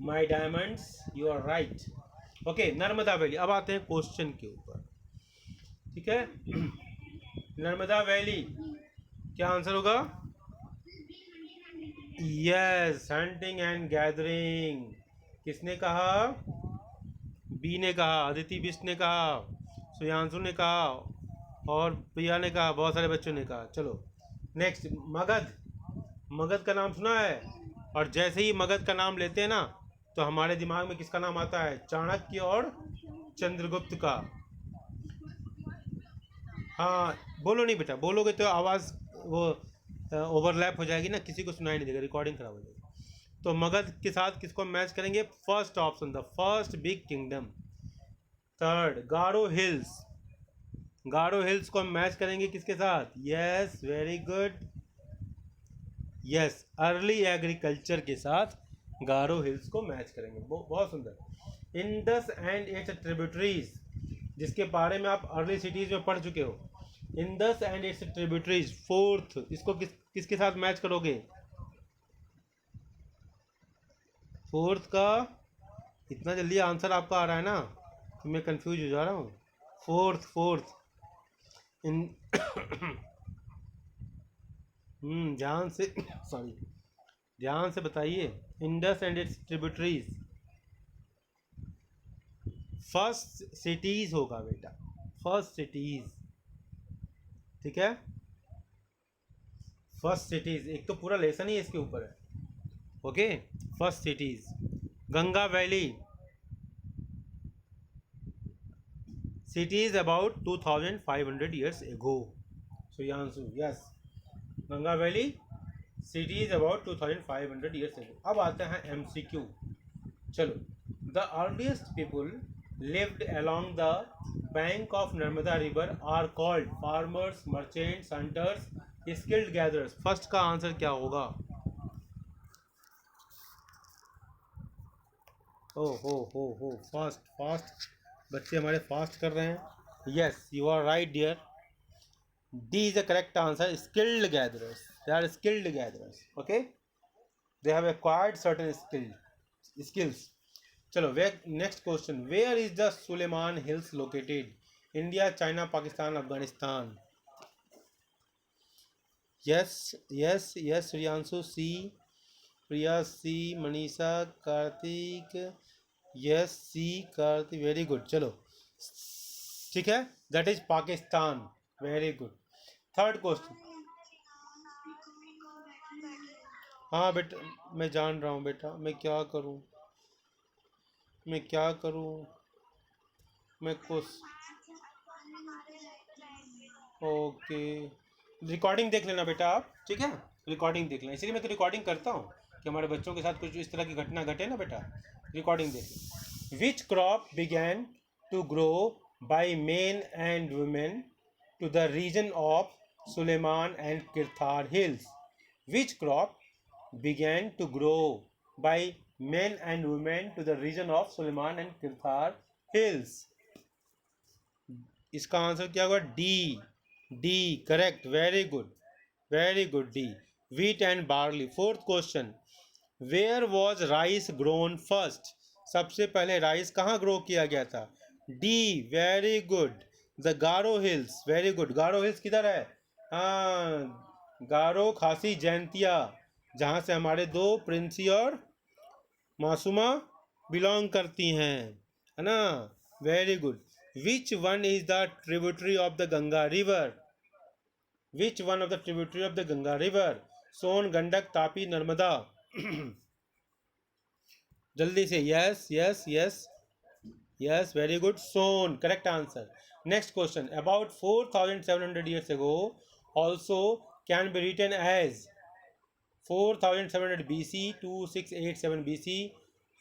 my diamonds, you are right. Okay, Narmada valley, अब आते हैं क्वेश्चन के ऊपर। ठीक है, नर्मदा वैली, क्या आंसर होगा? Yes, hunting and gathering. किसने कहा? बी ने कहा, अदिति बिष्ट ने कहा, सुयांशु ने कहा, और प्रिया ने कहा, बहुत सारे बच्चों ने कहा। चलो नेक्स्ट, मगध। मगध का नाम सुना है? और जैसे ही मगध का नाम लेते हैं ना, तो हमारे दिमाग में किसका नाम आता है? चाणक्य और चंद्रगुप्त का। हाँ, बोलो नहीं बेटा, बोलोगे तो आवाज़ वो ओवरलैप हो जाएगी ना, किसी को सुनाई नहीं देगा, रिकॉर्डिंग खराब हो जाएगी। तो मगध के साथ किसको मैच करेंगे? First option, the first big kingdom. Third, Garo hills. Garo hills को हम मैच करेंगे किसके साथ? Yes, very good. Yes, early agriculture के साथ गारो हिल्स को मैच करेंगे। बहुत सुंदर। इंडस एंड इट्स ट्रिब्यूटरीज, जिसके बारे में आप अर्ली सिटीज में पढ़ चुके हो। Indus and it's tributaries, fourth, इसको किसके साथ मैच करोगे? फोर्थ का, इतना जल्दी आंसर आपका आ रहा है ना तो मैं कंफ्यूज हो जा रहा हूँ। फोर्थ, फोर्थ इन ध्यान से सॉरी, ध्यान से बताइए। Indus and it's tributaries, first cities होगा बेटा, फर्स्ट सिटीज। ठीक है। फर्स्ट सिटीज, एक तो पूरा लेसन ही इसके ऊपर है। Okay, first cities, Ganga valley cities about 2500 years ago. So Yansu, yes, Ganga Valley city is about 2500 years ago. अब आते हैं MCQ। चलो, the earliest people lived along the bank of Narmada river are called farmers, merchants, hunters, skilled gatherers। First का answer क्या होगा? हो fast fast, बच्चे हमारे फास्ट कर रहे हैं। Yes, you are right dear, D is the correct answer, skilled gatherers, they are skilled gatherers. Okay, they have acquired certain skills. चलो, वे next question, where is the Sulaiman hills located? India, China, Pakistan, Afghanistan? Yes yes yes, Shriyanshu C, Priya C, Manisha, Kartik, yes C, Kartik, very good. चलो, ठीक है, that is Pakistan, very good. Third question, हाँ बेटा मैं जान रहा हूँ बेटा, मैं क्या करूँ, मैं क्या करूँ, मैं कुछ, ओके, रिकॉर्डिंग देख लेना बेटा आप, ठीक है, रिकॉर्डिंग देख लेना, इसीलिए मैं तो रिकॉर्डिंग करता हूँ कि हमारे बच्चों के साथ कुछ इस तरह की घटना घटे ना बेटा, रिकॉर्डिंग देख। Which crop began to grow by men and women to the region of Sulaiman and Kirthar hills? Which crop began to grow by men and women to the region of Suleiman and Kirthar hills? इसका answer क्या होगा? D, D correct, very good, very good, D, wheat and barley। Fourth question, where was rice grown first? सबसे पहले rice कहाँ grow किया गया था? D, very good, the Garo hills, very good. Garo hills किधर है? हाँ, गारो खासी जैंतिया, जहाँ से हमारे दो प्रिंसी और मासूमा बिलोंग करती हैं, है ना, very good. Which one is the tributary of the Ganga river? Which one of the tributary of the Ganga river? Son, Gandak, Tapi, Narmada? जल्दी से, yes yes yes yes, very good, Son, correct answer. Next question, about 4700 years ago also can be written as 4700 BC, 2687 BC,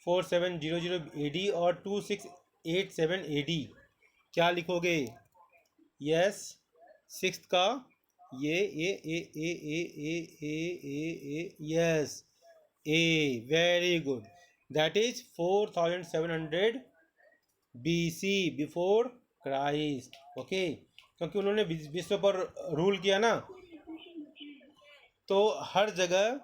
4700 AD और 2687 AD? क्या लिखोगे? Yes, six का ये A yes, A, very good, that is 4700 BC, before Christ. Okay, क्योंकि उन्होंने विश्व पर rule किया ना, तो हर जगह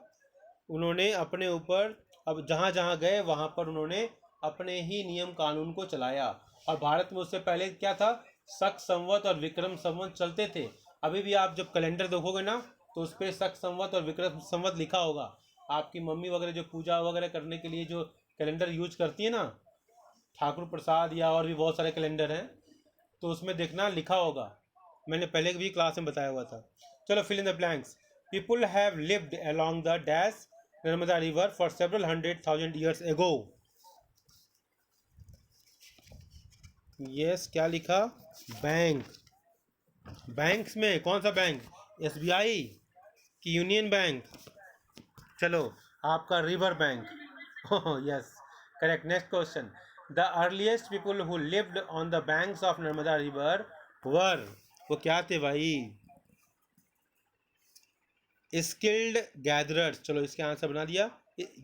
उन्होंने अपने ऊपर, अब जहाँ जहाँ गए वहाँ पर उन्होंने अपने ही नियम कानून को चलाया। और भारत में उससे पहले क्या था? शक संवत और विक्रम संवत चलते थे। अभी भी आप जब कैलेंडर देखोगे ना, तो उस पर शक संवत और विक्रम संवत लिखा होगा। आपकी मम्मी वगैरह जो पूजा वगैरह करने के लिए जो कैलेंडर यूज करती है ना, ठाकुर प्रसाद या और भी बहुत सारे कैलेंडर हैं, तो उसमें देखना लिखा होगा, मैंने पहले भी क्लास में बताया हुआ था। चलो, fill in the blanks. People have lived along the dash Narmada river for several 100,000 years ago. Yes, क्या लिखा? बैंक, बैंक्स में कौन सा बैंक? SBI कि यूनियन बैंक? चलो, आपका river bank. Yes, correct. Next question, the earliest people who lived on the banks of Narmada river were, वो क्या थे भाई? Skilled gatherers. चलो, इसके आंसर बना दिया।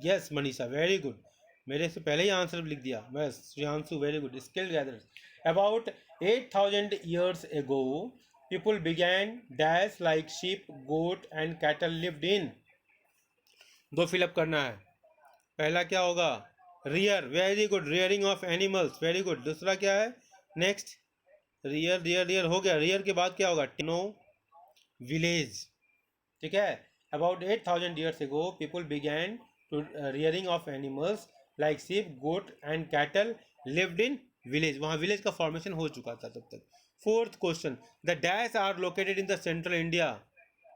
यस मनीषा, वेरी गुड, मेरे से पहले ही आंसर लिख दिया। बस Shriyanshu, very good, skilled gatherers. About 8000 years ago people began dash like sheep, goat and cattle lived in। दो फिलअप करना है। पहला क्या होगा? Rear, very good, rearing of animals, very good. दूसरा क्या है? नेक्स्ट, रियर रियर रियर हो गया। रियर के बाद क्या होगा? नो, विलेज, ठीक है। About 8000 years ago people began to rearing of animals like sheep, goat and cattle lived in village। वहाँ विलेज का फॉर्मेशन हो चुका था तब तक। Fourth question, the dash are located in the central India.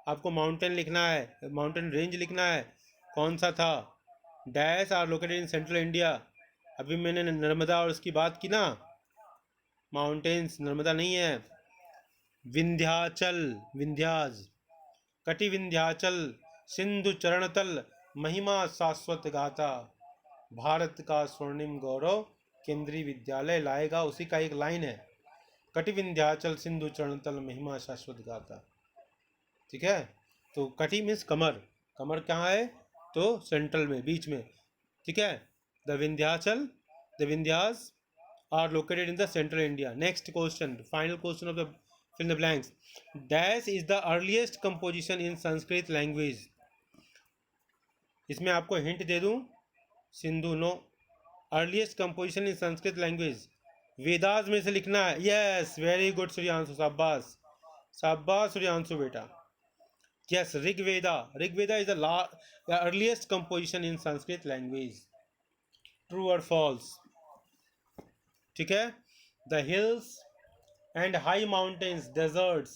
आपको माउंटेन लिखना है, माउंटेन रेंज लिखना है, कौन सा था। Dash are located in central India. अभी मैंने नर्मदा और उसकी बात की ना, माउंटेन्स नर्मदा नहीं है, विंध्याचल, विंध्याज, कटि विंध्याचल, सिंधु चरणतल, महिमा शाश्वत गाथा, भारत का स्वर्णिम गौरव केंद्रीय विद्यालय लाएगा, उसी का एक लाइन है, कटि विंध्याचल सिंधु चरणतल महिमा शाश्वत गाथा। ठीक है, तो कटि मीन्स कमर, कमर कहाँ है, तो सेंट्रल में, बीच में। ठीक है, the Vindhyachal, the Vindhyas are located in the central India. Next question, final question of the fill the blanks. Dash is the earliest composition in Sanskrit language. इसमें आपको हिंट दे दूं, Sindhu no, earliest composition in Sanskrit language, Vedas में से लिखना है। Yes, very good Suryanshu, शाबाश शाबाश सूर्यांशु बेटा। Yes, Rigveda, Rigveda is the earliest composition in Sanskrit language. True or false. ठीक है, the hills and high mountains, deserts,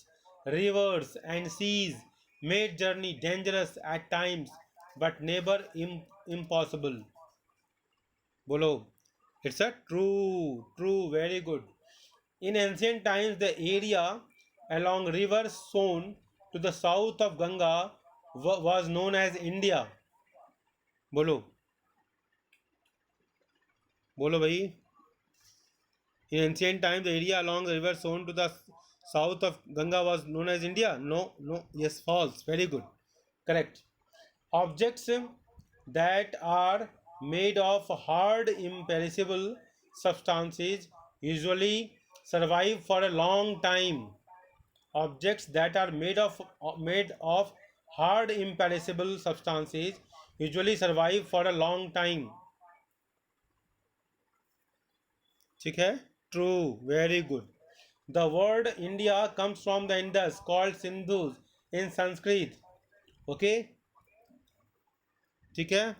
rivers and seas made journey dangerous at times but never impossible. Bolo, it's a true, very good. In ancient times, the area along river Son to the south of Ganga was known as India. बोलो बोलो भाई। In ancient times, the area along the river Son to the south of Ganga was known as India. No, yes, false. Very good. Correct. Objects that are made of hard, imperishable substances usually survive for a long time. Objects that are made of hard, imperishable substances usually survive for a long time. ठीक है, true, very good. The word India comes from the Indus called Sindhus in Sanskrit. Okay, ठीक है,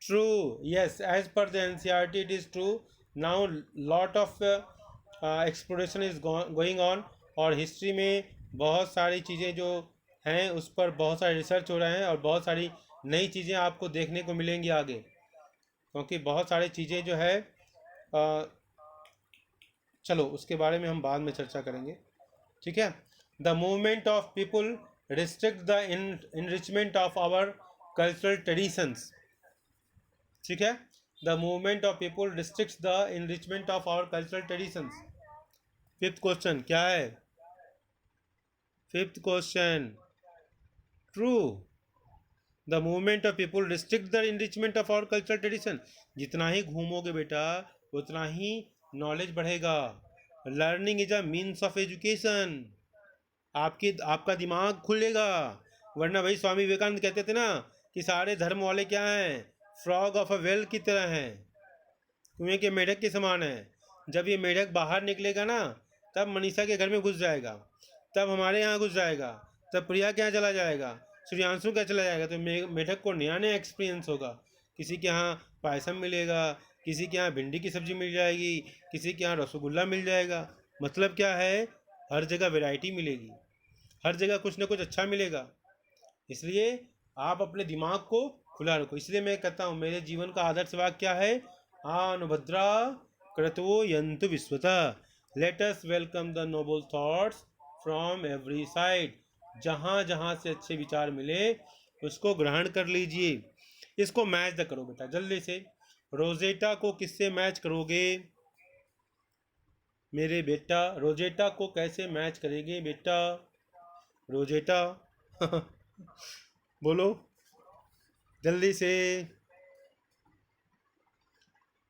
true, yes, as per the NCERT it is true. Now lot of exploration is going on, और history में बहुत सारी चीज़ें जो हैं उस पर बहुत सारे रिसर्च हो रहे हैं, और बहुत सारी नई चीज़ें आपको देखने को मिलेंगी आगे, क्योंकि बहुत सारी चीज़ें जो है चलो उसके बारे में हम बाद में चर्चा करेंगे। ठीक है, the movement of people restrict the enrichment of our cultural traditions. ठीक है, the movement of people restricts the enrichment of our cultural traditions. Fifth question क्या है, fifth question, true, the movement of people restrict the enrichment of our cultural tradition. जितना ही घूमोगे बेटा उतना ही नॉलेज बढ़ेगा। Learning is a means of education. आपका दिमाग खुलेगा, वरना भाई स्वामी विवेकानंद कहते थे ना कि सारे धर्म वाले क्या हैं, फ्रॉग ऑफ अ वेल की तरह हैं, कुएं के मेढक के समान है। जब ये मेढक बाहर निकलेगा ना, तब मनीषा के घर में घुस जाएगा, तब हमारे यहाँ घुस जाएगा, तब प्रिया के यहाँ चला जाएगा, सूर्यांशु क्या चला जाएगा, तो मेढक को नया नया एक्सपीरियंस होगा। किसी के यहाँ पायसम मिलेगा, किसी के यहाँ भिंडी की सब्जी मिल जाएगी, किसी के यहाँ रसगुल्ला मिल जाएगा। मतलब क्या है, हर जगह वैरायटी मिलेगी, हर जगह कुछ ना कुछ अच्छा मिलेगा। इसलिए आप अपने दिमाग को खुला रखो। इसलिए मैं कहता हूँ मेरे जीवन का आदर्श वाक्य क्या है, आनुभद्रा क्रतवो यंतु विश्वता। Let us welcome the noble thoughts from every side. जहाँ जहाँ से अच्छे विचार मिले उसको ग्रहण कर लीजिए। इसको मैच द करो बेटा जल्दी से। रोजेटा को किससे मैच करोगे मेरे बेटा, रोजेटा को कैसे मैच करेंगे बेटा, रोजेटा बोलो जल्दी से।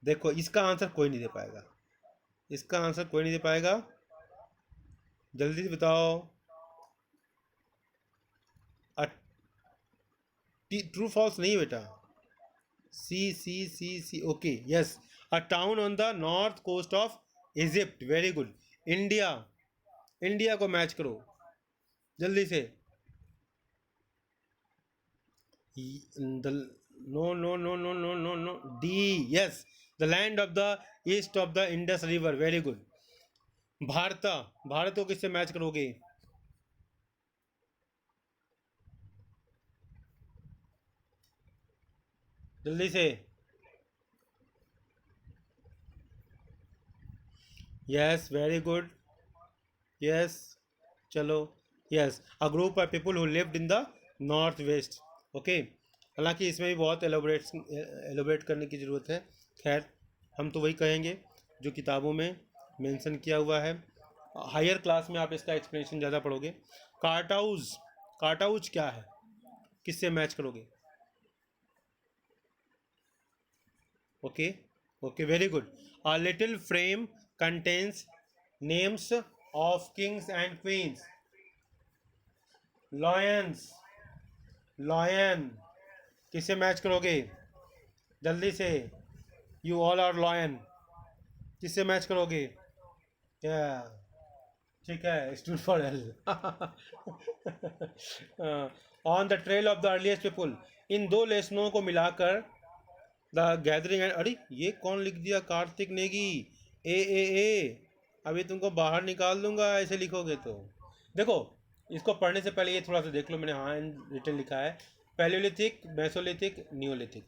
देखो इसका आंसर कोई नहीं दे पाएगा, इसका आंसर कोई नहीं दे पाएगा, जल्दी से बताओ। ट्रू फॉल्स नहीं बेटा, C C C C, okay, yes, a town on the north coast of Egypt. Very good. India, India को मैच करो जल्दी से। No no no no no no no, D, yes, the land of the east of the Indus river. Very good. Bharat, Bharat को किससे match करोगे? जल्दी से। Yes, very good. Yes, चलो। Yes, a group of people who lived in the north west. Okay, हालांकि इसमें भी बहुत एलोबरेट करने की ज़रूरत है। खैर, हम तो वही कहेंगे जो किताबों में मेंशन किया हुआ है। हायर क्लास में आप इसका एक्सप्लेनेशन ज़्यादा पढ़ोगे। कार्टाउज, कार्टाउज क्या है, किससे मैच करोगे? Okay, okay, very good. A little frame contains names of kings and queens. Lions, lion किससे मैच करोगे? जल्दी से। यू ऑल आर लॉयन, किससे मैच करोगे? या, ठीक है, stood for L. On the trail of the earliest people, इन दो लेसनों को मिलाकर द गैदरिंग एंड, अरे ये कौन लिख दिया? कार्तिक नेगी। ए अभी तुमको बाहर निकाल दूंगा ऐसे लिखोगे तो। देखो, इसको पढ़ने से पहले ये थोड़ा सा देख लो, मैंने हाँ रिटर्न लिखा है। पैलियोलिथिक, मेसोलिथिक, नियोलिथिक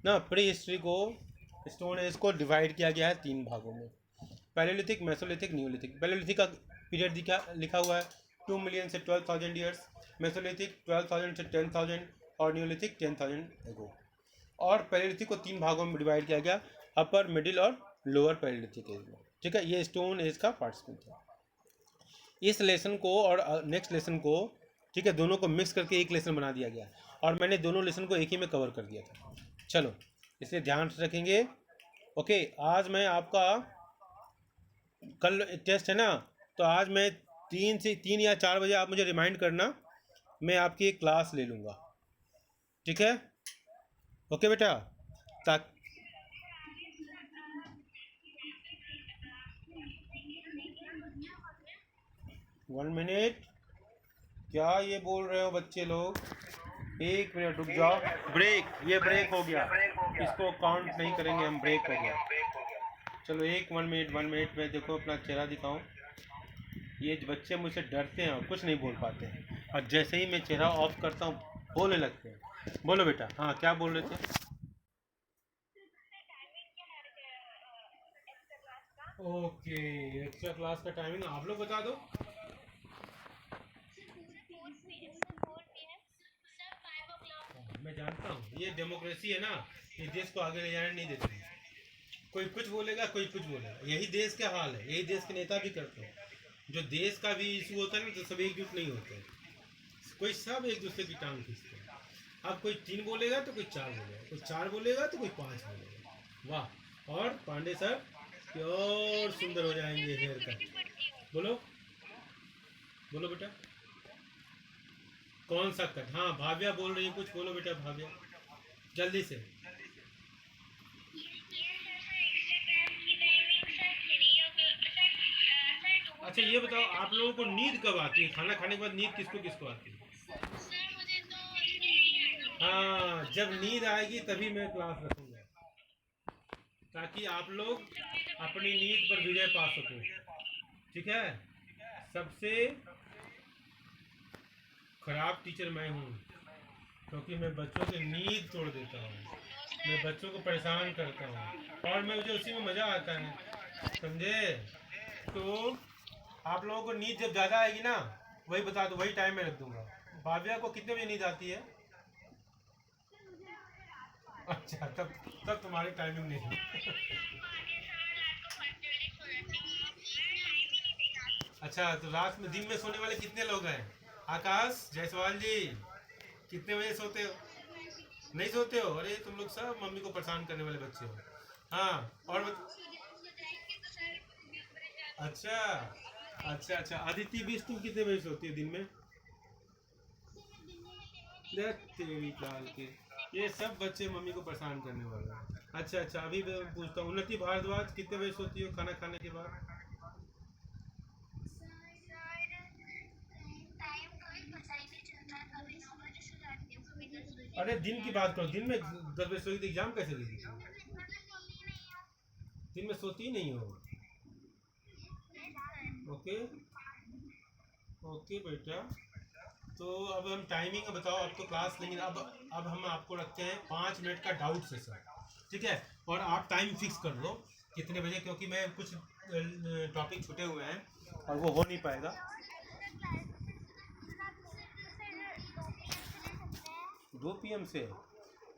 ना। प्री हिस्ट्री को, स्टोन एज को डिवाइड किया गया है 3 भागों में। Palaeolithic, Mesolithic, Neolithic. पैलियोलिथिक का पीरियड लिखा हुआ है 2 मिलियन से 12,000 ईयर्स। मेसोलिथिक 12,000 से 10,000 और नियोलिथिक 10,000 एगो। और पैलियोलिथिक को 3 भागों में डिवाइड किया गया, अपर, मिडिल और लोअर पैलियोलिथिक एज में। ठीक है, ये स्टोन एज का पार्टिसिपेंट था। इस लेसन को और नेक्स्ट लेसन को, ठीक है, दोनों को मिक्स करके एक लेसन बना दिया गया, और मैंने दोनों लेसन को एक ही में कवर कर दिया था। चलो, इसे ध्यान से रखेंगे। ओके, आज मैं आपका, कल टेस्ट है ना, तो आज मैं 3 या 4 बजे आप मुझे रिमाइंड करना, मैं आपकी एक क्लास ले लूँगा। ठीक है, ओके बेटा। ताक 1 मिनट, क्या ये बोल रहे हो बच्चे लोग? 1 मिनट रुक जाओ। ब्रेक, ये ब्रेक हो गया, इसको काउंट नहीं करेंगे हम, ब्रेक हो गया। चलो 1 मिनट में देखो अपना चेहरा दिखाऊं। ये बच्चे मुझसे डरते हैं और कुछ नहीं बोल पाते हैं, और जैसे ही मैं चेहरा ऑफ करता हूँ बोलने लगते हैं। बोलो बेटा, हाँ क्या बोल रहे थे? ओके, एक्स्ट्रा क्लास का टाइमिंग आप लोग बता दो। मैं जानता हूँ, ये डेमोक्रेसी है ना, ये देश को आगे ले जाने नहीं देती। कोई कुछ बोलेगा, कोई कुछ बोलेगा, यही देश का हाल है, यही देश के नेता भी करते हैं। जो देश का भी इशू होता है ना, तो सब एकजुट नहीं होते, कोई सब एक दूसरे की टांग खींचते हैं। अब कोई 3 बोलेगा तो कोई 4 बोलेगा, कोई 4 बोलेगा तो कोई 5 बोलेगा। वाह, और पांडे सर प्योर सुंदर हो जाएंगे हेयर कट। बोलो, बोलो बेटा, कौन सा कट? हाँ, भाव्या बोल रही है कुछ, बोलो बेटा भाव्या, जल्दी से। अच्छा ये बताओ, आप लोगों को नींद कब आती है? खाना खाने के बाद नींद किसको किसको आती है? हाँ, जब नींद आएगी तभी मैं क्लास रखूंगा, ताकि आप लोग अपनी नींद पर विजय पा सको। ठीक है, सबसे खराब टीचर मैं हूँ, क्योंकि मैं बच्चों की नींद तोड़ देता हूँ, मैं बच्चों को परेशान करता हूँ, और मुझे उसी में मज़ा आता है, समझे? तो आप लोगों को नींद जब ज़्यादा आएगी ना, वही बता दो, वही टाइम में रख दूंगा। भाव्या को कितने बजे नींद आती है? अच्छा, तब तुम्हारी टाइमिंग नहीं है। अच्छा, तो रात में, दिन में सोने वाले कितने लोग हैं? आकाश जायसवाल जी, कितने बजे सोते हो? नहीं सोते हो? अरे तुम लोग सब मम्मी को परेशान करने वाले बच्चे हो। हाँ, और अच्छा, अच्छा, अच्छा, अदिति बीस, तुम कितने बजे सोती हो दिन में? तेरी लाल के, ये सब बच्चे मम्मी को परेशान करने वाले हैं। अच्छा अच्छा, अभी मैं पूछता हूँ, उन्नति भारद्वाज कितने बजे सोती हो खाना खाने के बाद? अरे दिन की बात करो, दिन में 10 बजे सोई थी, एग्जाम कैसे दी थी? दिन में सोती ही नहीं हो? ओके ओके बेटा। तो अब हम टाइमिंग बताओ, अब तो क्लास लेंगे। अब हम आपको रखते हैं 5 मिनट का डाउट सेशन, ठीक है। और आप टाइम फिक्स कर दो कितने बजे, क्योंकि मैं कुछ टॉपिक छूटे हुए हैं और वो हो नहीं पाएगा। 2 PM से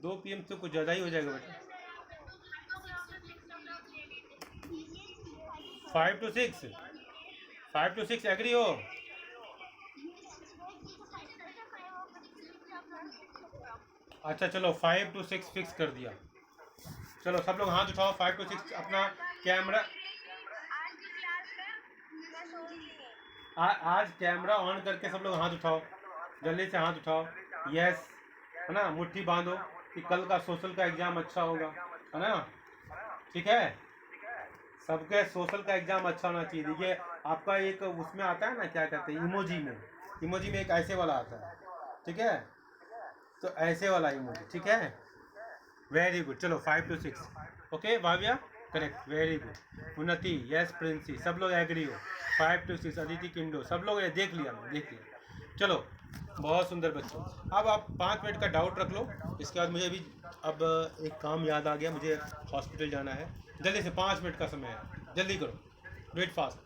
2 PM तो कुछ ज़्यादा ही हो जाएगा बेटा। 5 to 6, 5 to 6 एग्री हो? अच्छा चलो 5 to 6 फिक्स कर दिया। चलो सब लोग हाथ उठाओ, 5 to 6 अपना कैमरा। आज कैमरा ऑन करके सब लोग हाथ उठाओ, जल्दी से हाथ उठाओ। यस, है ना, मुट्ठी बांधो कि कल का सोशल का एग्ज़ाम अच्छा होगा, है ना। ठीक है, सबके सोशल का एग्ज़ाम अच्छा होना चाहिए। देखिए आपका एक उसमें आता है ना, क्या कहते हैं, इमोजी में एक ऐसे वाला आता है, ठीक है, तो ऐसे वाला इमोजी, ठीक है। वेरी गुड, चलो 5 to 6। Okay Bhavya, correct, very good. उन्नति, यस, प्रिंसी, सब लोग एग्री हो। 5 to 6, अदिति, किंडो, सब लोग देख लिया, मैं देख लिया। चलो बहुत सुंदर बच्चों। अब आप 5 मिनट का डाउट रख लो, इसके बाद मुझे भी अब एक काम याद आ गया, मुझे हॉस्पिटल जाना है। जल्दी से 5 मिनट का समय है, जल्दी करो, डू इट फास्ट।